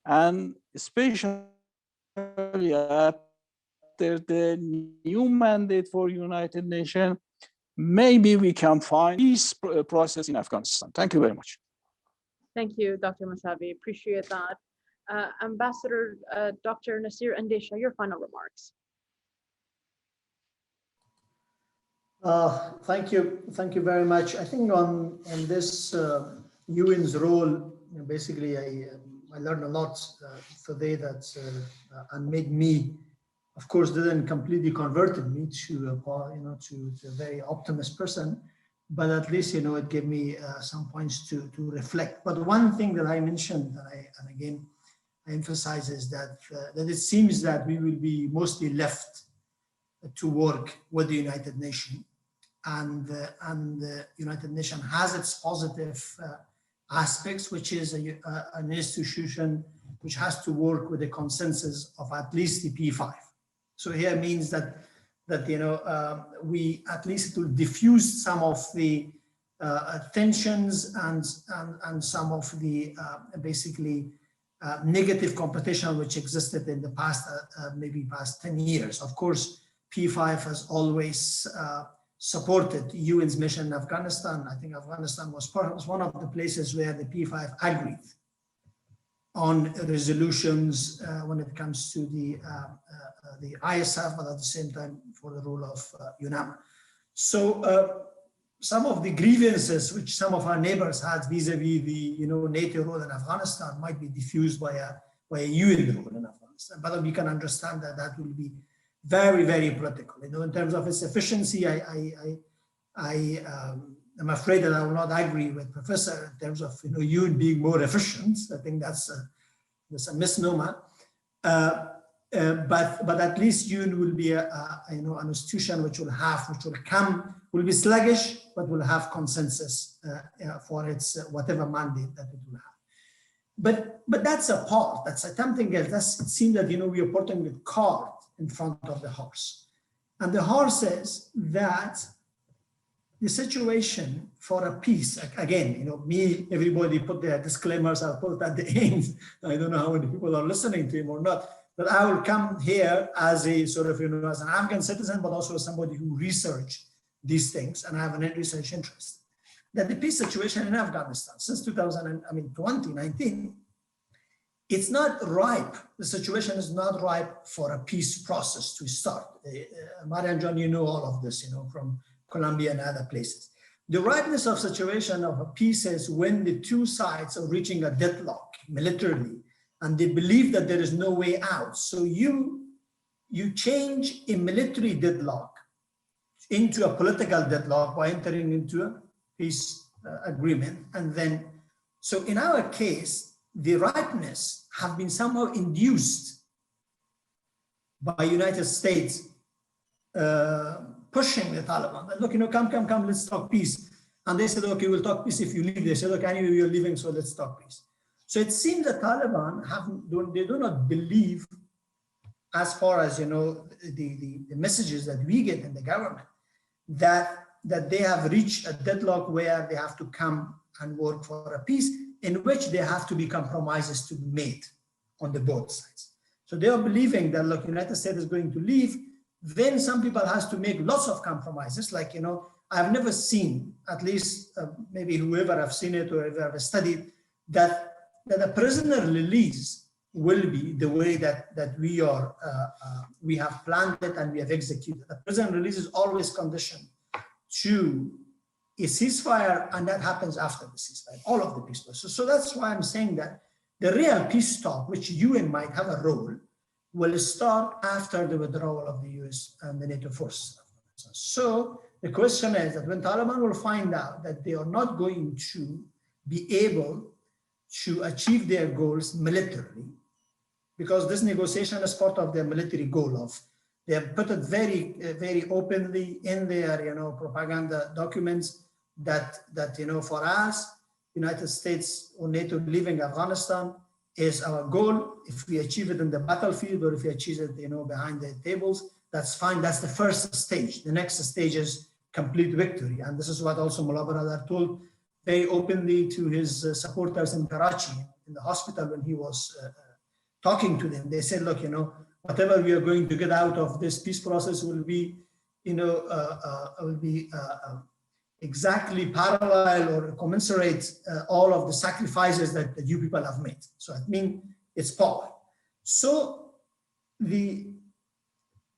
and especially after the new mandate for United Nations, maybe we can find peace process in Afghanistan. Thank you very much. Thank you, Dr. Mosavi. Appreciate that. Ambassador Dr. Nasir Andisha, your final remarks. Thank you very much. I think on this UN's role, basically I learned a lot today that and made me, of course, didn't completely converted me to a very optimist person, but at least it gave me some points to reflect. But one thing that I mentioned, and again I emphasize, is that it seems that we will be mostly left to work with the United Nations. And the United Nations has its positive aspects, which is an institution which has to work with a consensus of at least the P5. So here means that we at least to diffuse some of the tensions and some of the basically negative competition which existed in the past, maybe past 10 years. Of course, P5 has always supported UN's mission in Afghanistan. I think Afghanistan was one of the places where the P5 agreed on resolutions when it comes to the ISF, but at the same time for the role of UNAMA. So some of the grievances which some of our neighbors had vis-a-vis the NATO role in Afghanistan might be diffused by a UN role in Afghanistan, but we can understand that that will be very, very political. In terms of its efficiency, I'm afraid that I will not agree with Professor in terms of UN being more efficient. I think that's a misnomer. But at least UN will be an institution which will be sluggish, but will have consensus for its whatever mandate that it will have. But that's a part. That's something else. It seems that we are putting the cart in front of the horse, and the horse says that the situation for a peace, again, everybody put their disclaimers, I'll put it at the end. I don't know how many people are listening to him or not, but I will come here as a sort of, as an Afghan citizen, but also as somebody who researched these things, and I have an research interest, that the peace situation in Afghanistan since 2019, it's not ripe. The situation is not ripe for a peace process to start. Mariam, John, all of this, from Colombia and other places. The ripeness of situation of a peace is when the two sides are reaching a deadlock militarily, and they believe that there is no way out. So you change a military deadlock into a political deadlock by entering into a peace agreement. And then, so in our case, the ripeness have been somehow induced by United States pushing the Taliban. Look, come, let's talk peace. And they said, okay, we'll talk peace if you leave. They said, okay, anyway, you're leaving, so let's talk peace. So it seems the Taliban they do not believe, as far as the messages that we get in the government, that they have reached a deadlock where they have to come and work for a peace in which there have to be compromises to be made on the both sides. So they are believing that, look, United States is going to leave, then some people has to make lots of compromises. Like, I've never seen, at least maybe whoever have seen it or ever studied, that a prisoner release will be the way that we have planned it and we have executed. A prisoner release is always conditioned to a ceasefire, and that happens after the ceasefire, all of the peace process. So that's why I'm saying that the real peace talk, which UN might have a role, will start after the withdrawal of the US and the NATO forces. So the question is that when Taliban will find out that they are not going to be able to achieve their goals militarily, because this negotiation is part of their military goal of, they have put it very, very openly in their, propaganda documents that for us, United States or NATO leaving Afghanistan is our goal. If we achieve it in the battlefield or if we achieve it, behind the tables, that's fine. That's the first stage. The next stage is complete victory. And this is what also Mullah Baradar told very openly to his supporters in Karachi, in the hospital, when he was talking to them. They said, look, whatever we are going to get out of this peace process will be, exactly parallel or commensurate all of the sacrifices that you people have made. So I mean, it's power. So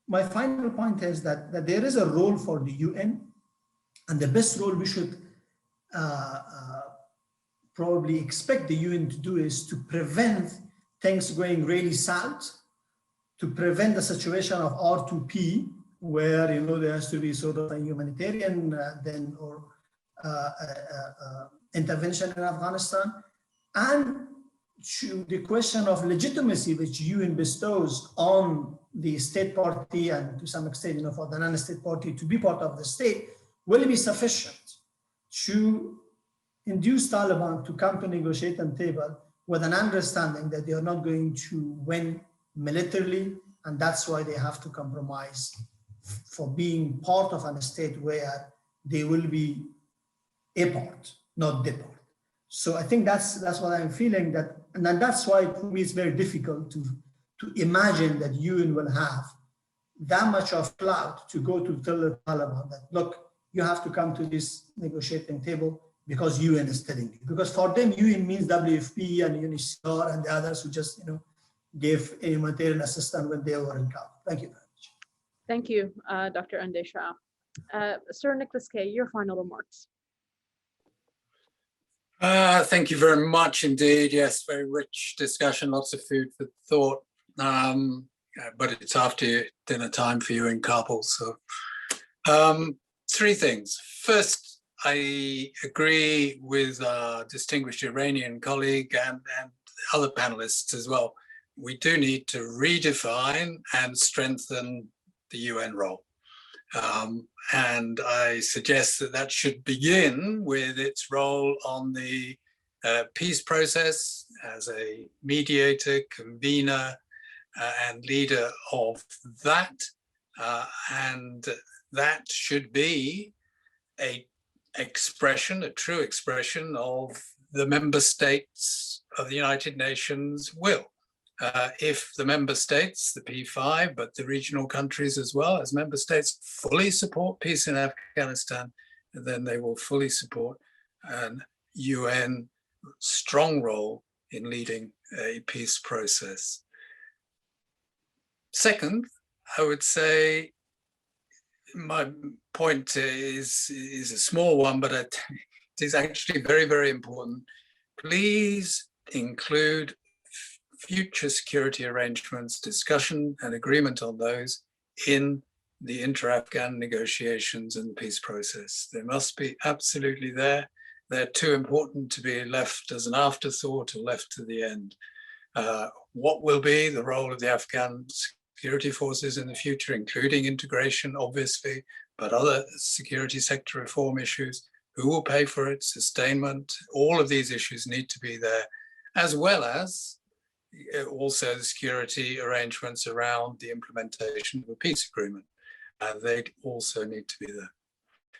my final point is that there is a role for the UN, and the best role we should probably expect the UN to do is to prevent things going really south, to prevent the situation of R2P, where there has to be sort of a humanitarian intervention in Afghanistan, and to the question of legitimacy which UN bestows on the state party and to some extent, for the non-state party to be part of the state will be sufficient to induce Taliban to come to negotiating table with an understanding that they are not going to win militarily, and that's why they have to compromise for being part of a state where they will be a part, not the part. So I think that's what I'm feeling, that, and that's why for me it's very difficult to imagine that UN will have that much of clout to go to tell the Taliban that, look, you have to come to this negotiating table because UN is telling you. Because for them, UN means WFP and UNHCR and the others who just, gave humanitarian assistance when they were in Kabul. Thank you very much. Thank you, Dr. Andisha. Sir Nicholas K., your final remarks. Thank you very much indeed. Yes, very rich discussion, lots of food for thought. But it's after dinner time for you in Kabul. So three things. First, I agree with our distinguished Iranian colleague and other panelists as well. We do need to redefine and strengthen the UN role. And I suggest that that should begin with its role on the peace process as a mediator, convener, and leader of that. And that should be a true expression of the member states of the United Nations will. If the member states, the P5, but the regional countries as well as member states fully support peace in Afghanistan, then they will fully support an UN strong role in leading a peace process. Second, I would say my point is a small one, but it is actually very, very important. Please include future security arrangements, discussion and agreement on those in the inter-Afghan negotiations and the peace process. They must be absolutely there. They're too important to be left as an afterthought or left to the end. What will be the role of the Afghan security forces in the future, including integration, obviously, but other security sector reform issues? Who will pay for it? Sustainment? All of these issues need to be there, as well as also the security arrangements around the implementation of a peace agreement. They also need to be there.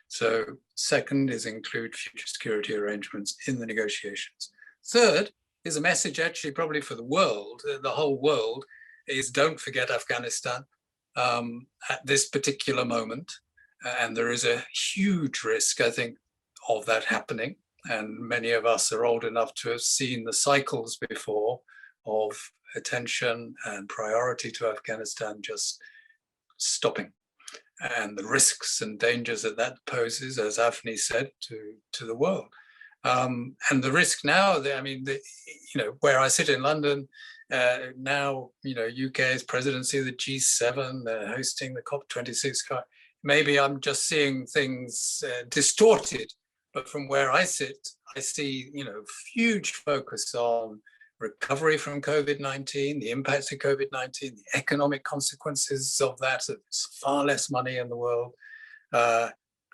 So second is include future security arrangements in the negotiations. Third is a message actually probably for the world, the whole world, is don't forget Afghanistan at this particular moment. And there is a huge risk, I think, of that happening. And many of us are old enough to have seen the cycles before of attention and priority to Afghanistan just stopping, and the risks and dangers that poses, as Avni said, to the world. And the risk now, where I sit in London now, UK's presidency of the G7, they're hosting the COP26. Maybe I'm just seeing things distorted, but from where I sit, I see, huge focus on recovery from COVID-19, the impacts of COVID-19, the economic consequences of that, it's far less money in the world,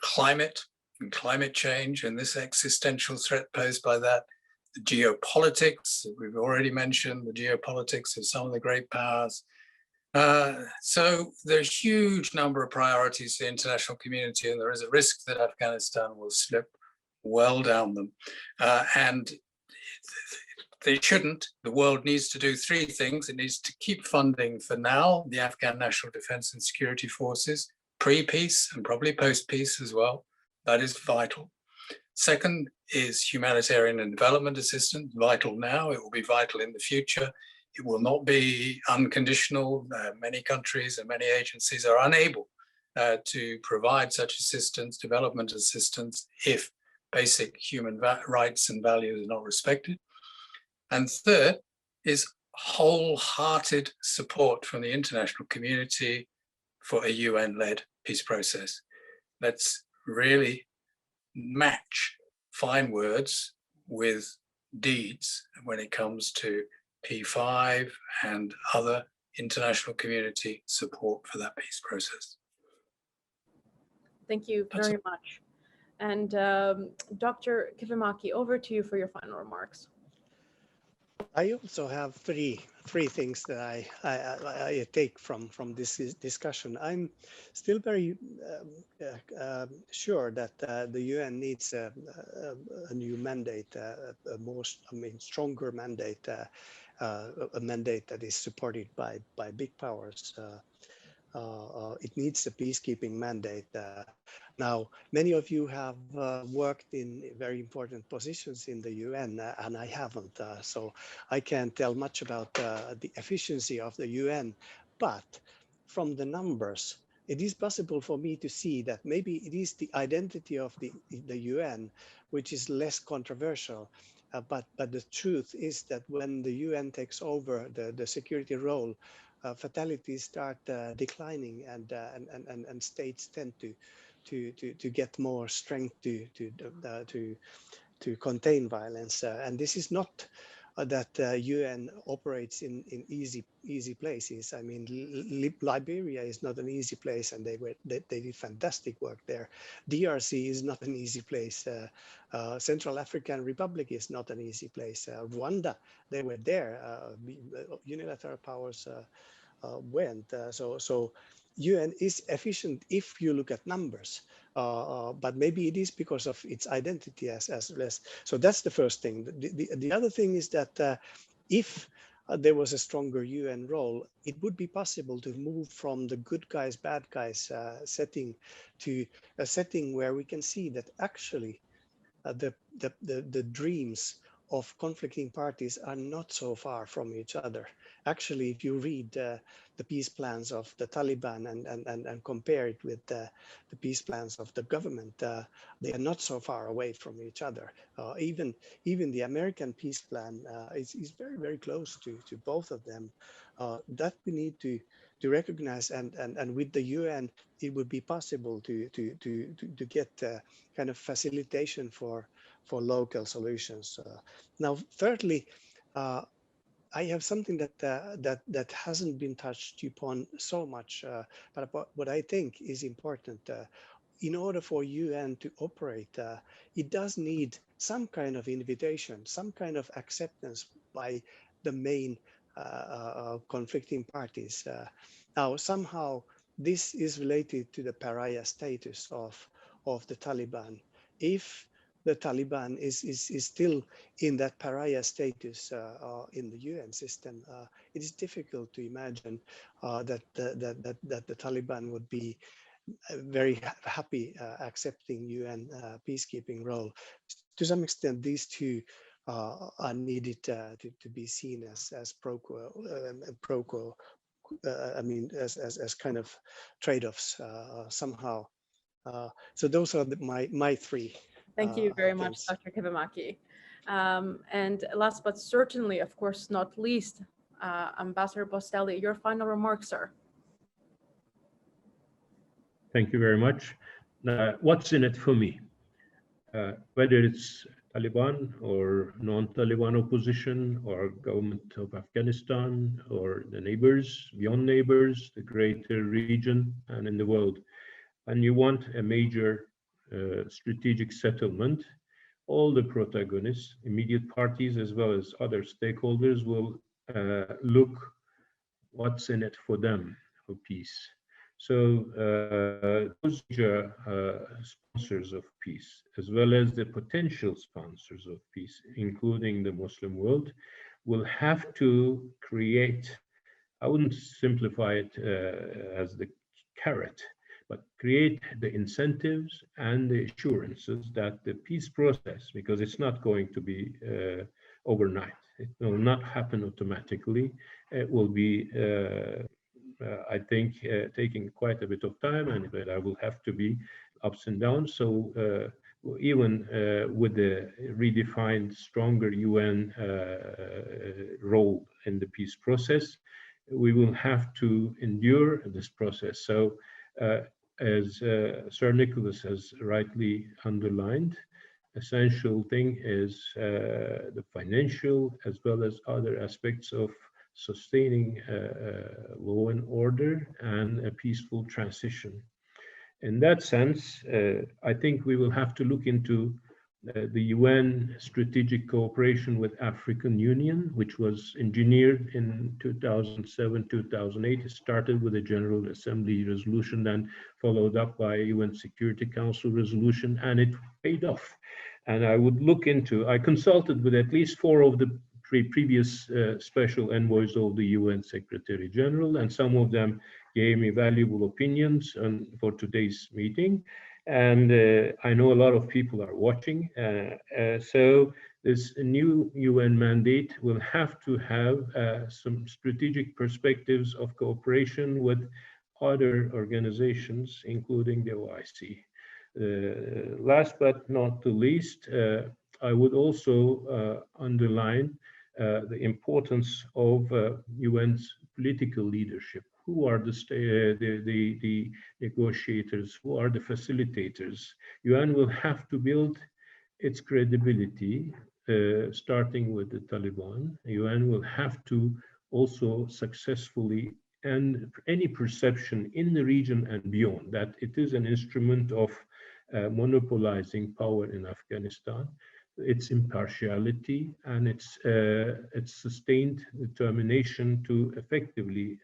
climate and climate change and this existential threat posed by that, the geopolitics, we've already mentioned the geopolitics of some of the great powers. So there's a huge number of priorities for the international community, and there is a risk that Afghanistan will slip well down them. And they shouldn't. The world needs to do three things. It needs to keep funding for now the Afghan National Defense and Security Forces, pre-peace and probably post-peace as well. That is vital. Second is humanitarian and development assistance, vital now. It will be vital in the future. It will not be unconditional. Many countries and many agencies are unable to provide such assistance, development assistance, if basic human rights and values are not respected. And third is wholehearted support from the international community for a UN-led peace process. Let's really match fine words with deeds when it comes to P5 and other international community support for that peace process. Thank you very much. And Dr. Kivimäki, over to you for your final remarks. I also have three things that I take from this discussion. I'm still very sure that the UN needs a new mandate, stronger mandate, a mandate that is supported by big powers. It needs a peacekeeping mandate. Now, many of you have worked in very important positions in the UN, and I haven't, so I can't tell much about the efficiency of the UN, but from the numbers, it is possible for me to see that maybe it is the identity of the UN which is less controversial. But the truth is that when the UN takes over the security role, fatalities start declining, and states tend to get more strength to contain violence. And this is not that UN operates in easy places. I mean, Liberia is not an easy place, and they did fantastic work there. DRC is not an easy place. Central African Republic is not an easy place. Rwanda, they were there. Unilateral powers went. So UN is efficient if you look at numbers, but maybe it is because of its identity as less. So that's the first thing. The other thing is that if there was a stronger UN role, it would be possible to move from the good guys, bad guys setting to a setting where we can see that actually the dreams of conflicting parties are not so far from each other. Actually, if you read the peace plans of the Taliban and compare it with the peace plans of the government, they are not so far away from each other. Even the American peace plan is very close to both of them. That we need to recognize, and with the UN, it would be possible to get kind of facilitation for local solutions. Now, thirdly, I have something that hasn't been touched upon so much, but what I think is important. In order for UN to operate, it does need some kind of invitation, some kind of acceptance by the main conflicting parties. Now, somehow this is related to the pariah status of the Taliban. If the Taliban is still in that pariah status in the UN system, it is difficult to imagine that the Taliban would be very happy accepting UN peacekeeping role. To some extent, these two are needed to be seen as pro-quo. I mean, as kind of trade-offs somehow. So those are my three. Thank you very much, Dr. Kivimäki. And last but certainly, of course, not least, Ambassador Botsali, your final remarks, sir. Thank you very much. What's in it for me? Whether it's Taliban or non-Taliban opposition or government of Afghanistan or the neighbors, beyond neighbors, the greater region and in the world. And you want a major strategic settlement, all the protagonists, immediate parties, as well as other stakeholders will look what's in it for them for peace. So those sponsors of peace, as well as the potential sponsors of peace, including the Muslim world, will have to create, I wouldn't simplify it as the carrot, but create the incentives and the assurances that the peace process, because it's not going to be overnight, it will not happen automatically, it will be I think taking quite a bit of time, and there will have to be ups and downs. So even with the redefined stronger UN role in the peace process, we will have to endure this process. So as Sir Nicholas has rightly underlined, essential thing is the financial as well as other aspects of sustaining law and order and a peaceful transition. In that sense, I think we will have to look into the UN strategic cooperation with African Union, which was engineered in 2007, 2008. It started with a General Assembly resolution, then followed up by a UN Security Council resolution, and it paid off. And I would look into, I consulted with at least 4 of the previous special envoys of the UN Secretary General, and some of them gave me valuable opinions for today's meeting. And I know a lot of people are watching. So this new UN mandate will have to have some strategic perspectives of cooperation with other organizations, including the OIC. Last but not the least, I would also underline the importance of UN's political leadership. Who are the negotiators? Who are the facilitators? UN will have to build its credibility, starting with the Taliban. UN will have to also successfully end any perception in the region and beyond that it is an instrument of monopolizing power in Afghanistan. Its impartiality and its sustained determination to effectively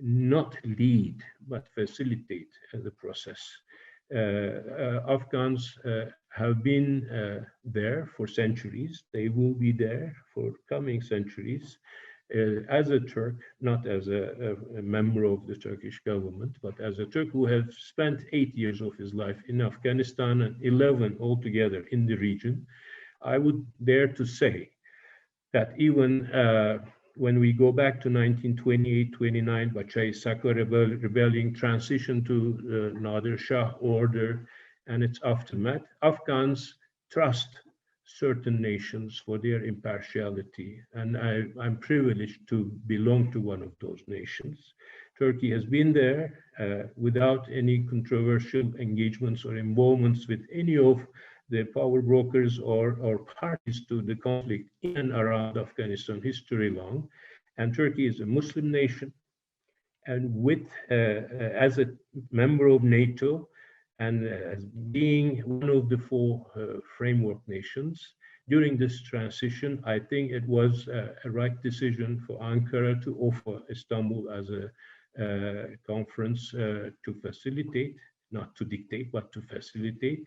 not lead but facilitate the process. Afghans have been there for centuries. They will be there for coming centuries. As a Turk, not as a member of the Turkish government, but as a Turk who has spent 8 years of his life in Afghanistan and 11 altogether in the region, I would dare to say that even when we go back to 1928-29, Bachai-Saka rebellion, transition to Nadir Shah order and its aftermath, Afghans trust certain nations for their impartiality, and I'm privileged to belong to one of those nations. Turkey has been there without any controversial engagements or involvements with any of the power brokers or parties to the conflict in and around Afghanistan history long. And Turkey is a Muslim nation, and with as a member of NATO, and as being one of the 4 framework nations, during this transition, I think it was a right decision for Ankara to offer Istanbul as a conference to facilitate, not to dictate, but to facilitate.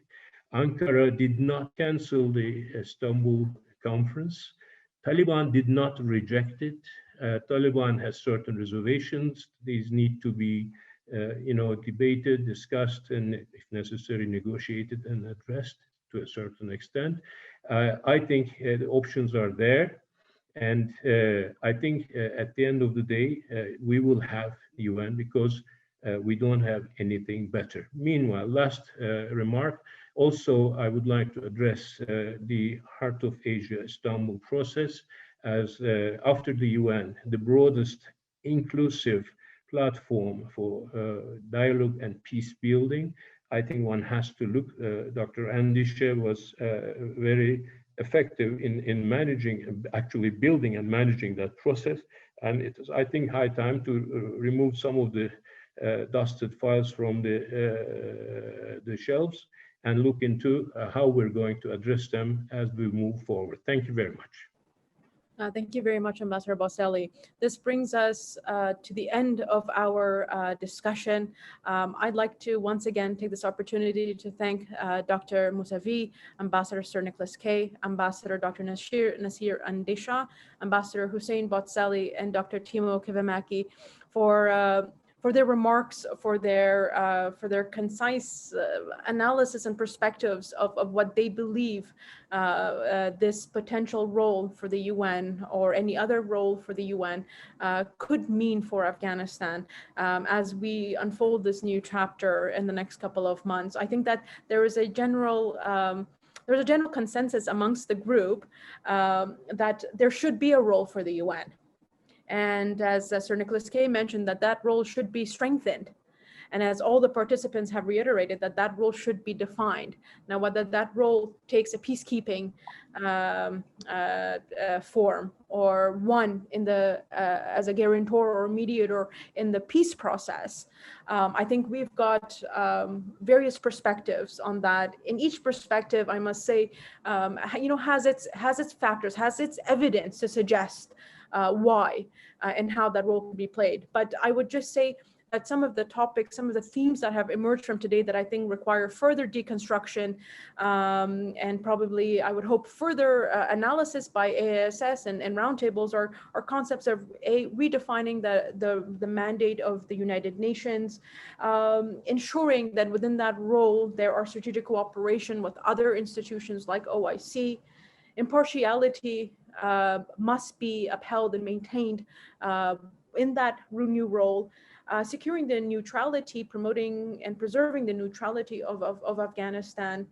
Ankara did not cancel the Istanbul conference. Taliban did not reject it. Taliban has certain reservations. These need to be debated, discussed, and if necessary, negotiated and addressed to a certain extent. I think the options are there. And I think at the end of the day, we will have UN because we don't have anything better. Meanwhile, last remark, also I would like to address the Heart of Asia Istanbul process as after the UN, the broadest inclusive platform for dialogue and peace building. I think one has to look, Dr. Andisha was very effective in managing, actually building and managing that process. And it is, I think, high time to remove some of the dusted files from the shelves and look into how we're going to address them as we move forward. Thank you very much. Thank you very much, Ambassador Botsali. This brings us to the end of our discussion. I'd like to once again take this opportunity to thank Dr. Mosavi, Ambassador Sir Nicholas Kay, Ambassador Dr. Nasir Andisha, Ambassador Huseyin Botsali, and Dr. Timo Kivimäki for their remarks, for their concise analysis and perspectives of what they believe this potential role for the UN or any other role for the UN could mean for Afghanistan as we unfold this new chapter in the next couple of months. I think that there is a general consensus amongst the group that there should be a role for the UN. And as Sir Nicholas Kay mentioned, that role should be strengthened. And as all the participants have reiterated, that role should be defined. Now, whether that role takes a peacekeeping form, or one in the as a guarantor or mediator in the peace process, I think we've got various perspectives on that. In each perspective, I must say, has its factors, has its evidence to suggest why and how that role can be played. But I would just say that some of the topics, some of the themes that have emerged from today that I think require further deconstruction and probably, I would hope, further analysis by AISS and roundtables are concepts of redefining the mandate of the United Nations, ensuring that within that role there are strategic cooperation with other institutions like OIC. Impartiality must be upheld and maintained in that new role. Securing the neutrality, promoting and preserving the neutrality of Afghanistan,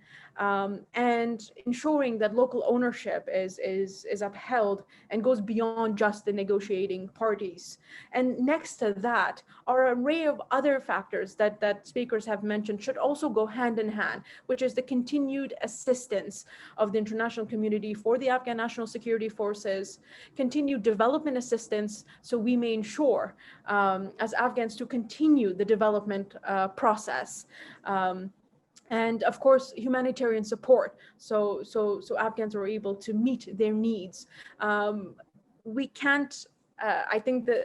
and ensuring that local ownership is upheld and goes beyond just the negotiating parties. And next to that are an array of other factors that speakers have mentioned should also go hand in hand, which is the continued assistance of the international community for the Afghan National Security Forces, continued development assistance, so we may ensure as Afghans to continue the development process. And of course, humanitarian support, so Afghans are able to meet their needs. We can't, I think that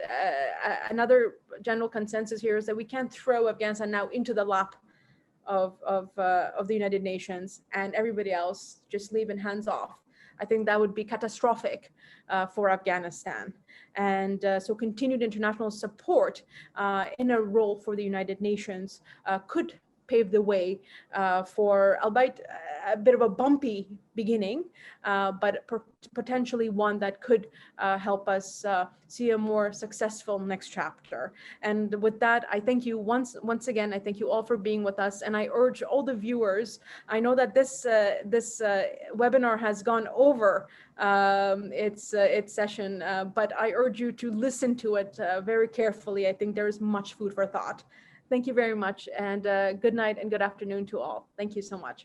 another general consensus here is that we can't throw Afghanistan now into the lap of the United Nations and everybody else just leaving hands off. I think that would be catastrophic for Afghanistan. And so continued international support in a role for the United Nations could pave the way for, albeit a bit of a bumpy beginning, but potentially one that could help us see a more successful next chapter. And with that, I thank you once again. I thank you all for being with us, and I urge all the viewers. I know that this webinar has gone over its session, but I urge you to listen to it very carefully. I think there is much food for thought. Thank you very much, and good night and good afternoon to all. Thank you so much.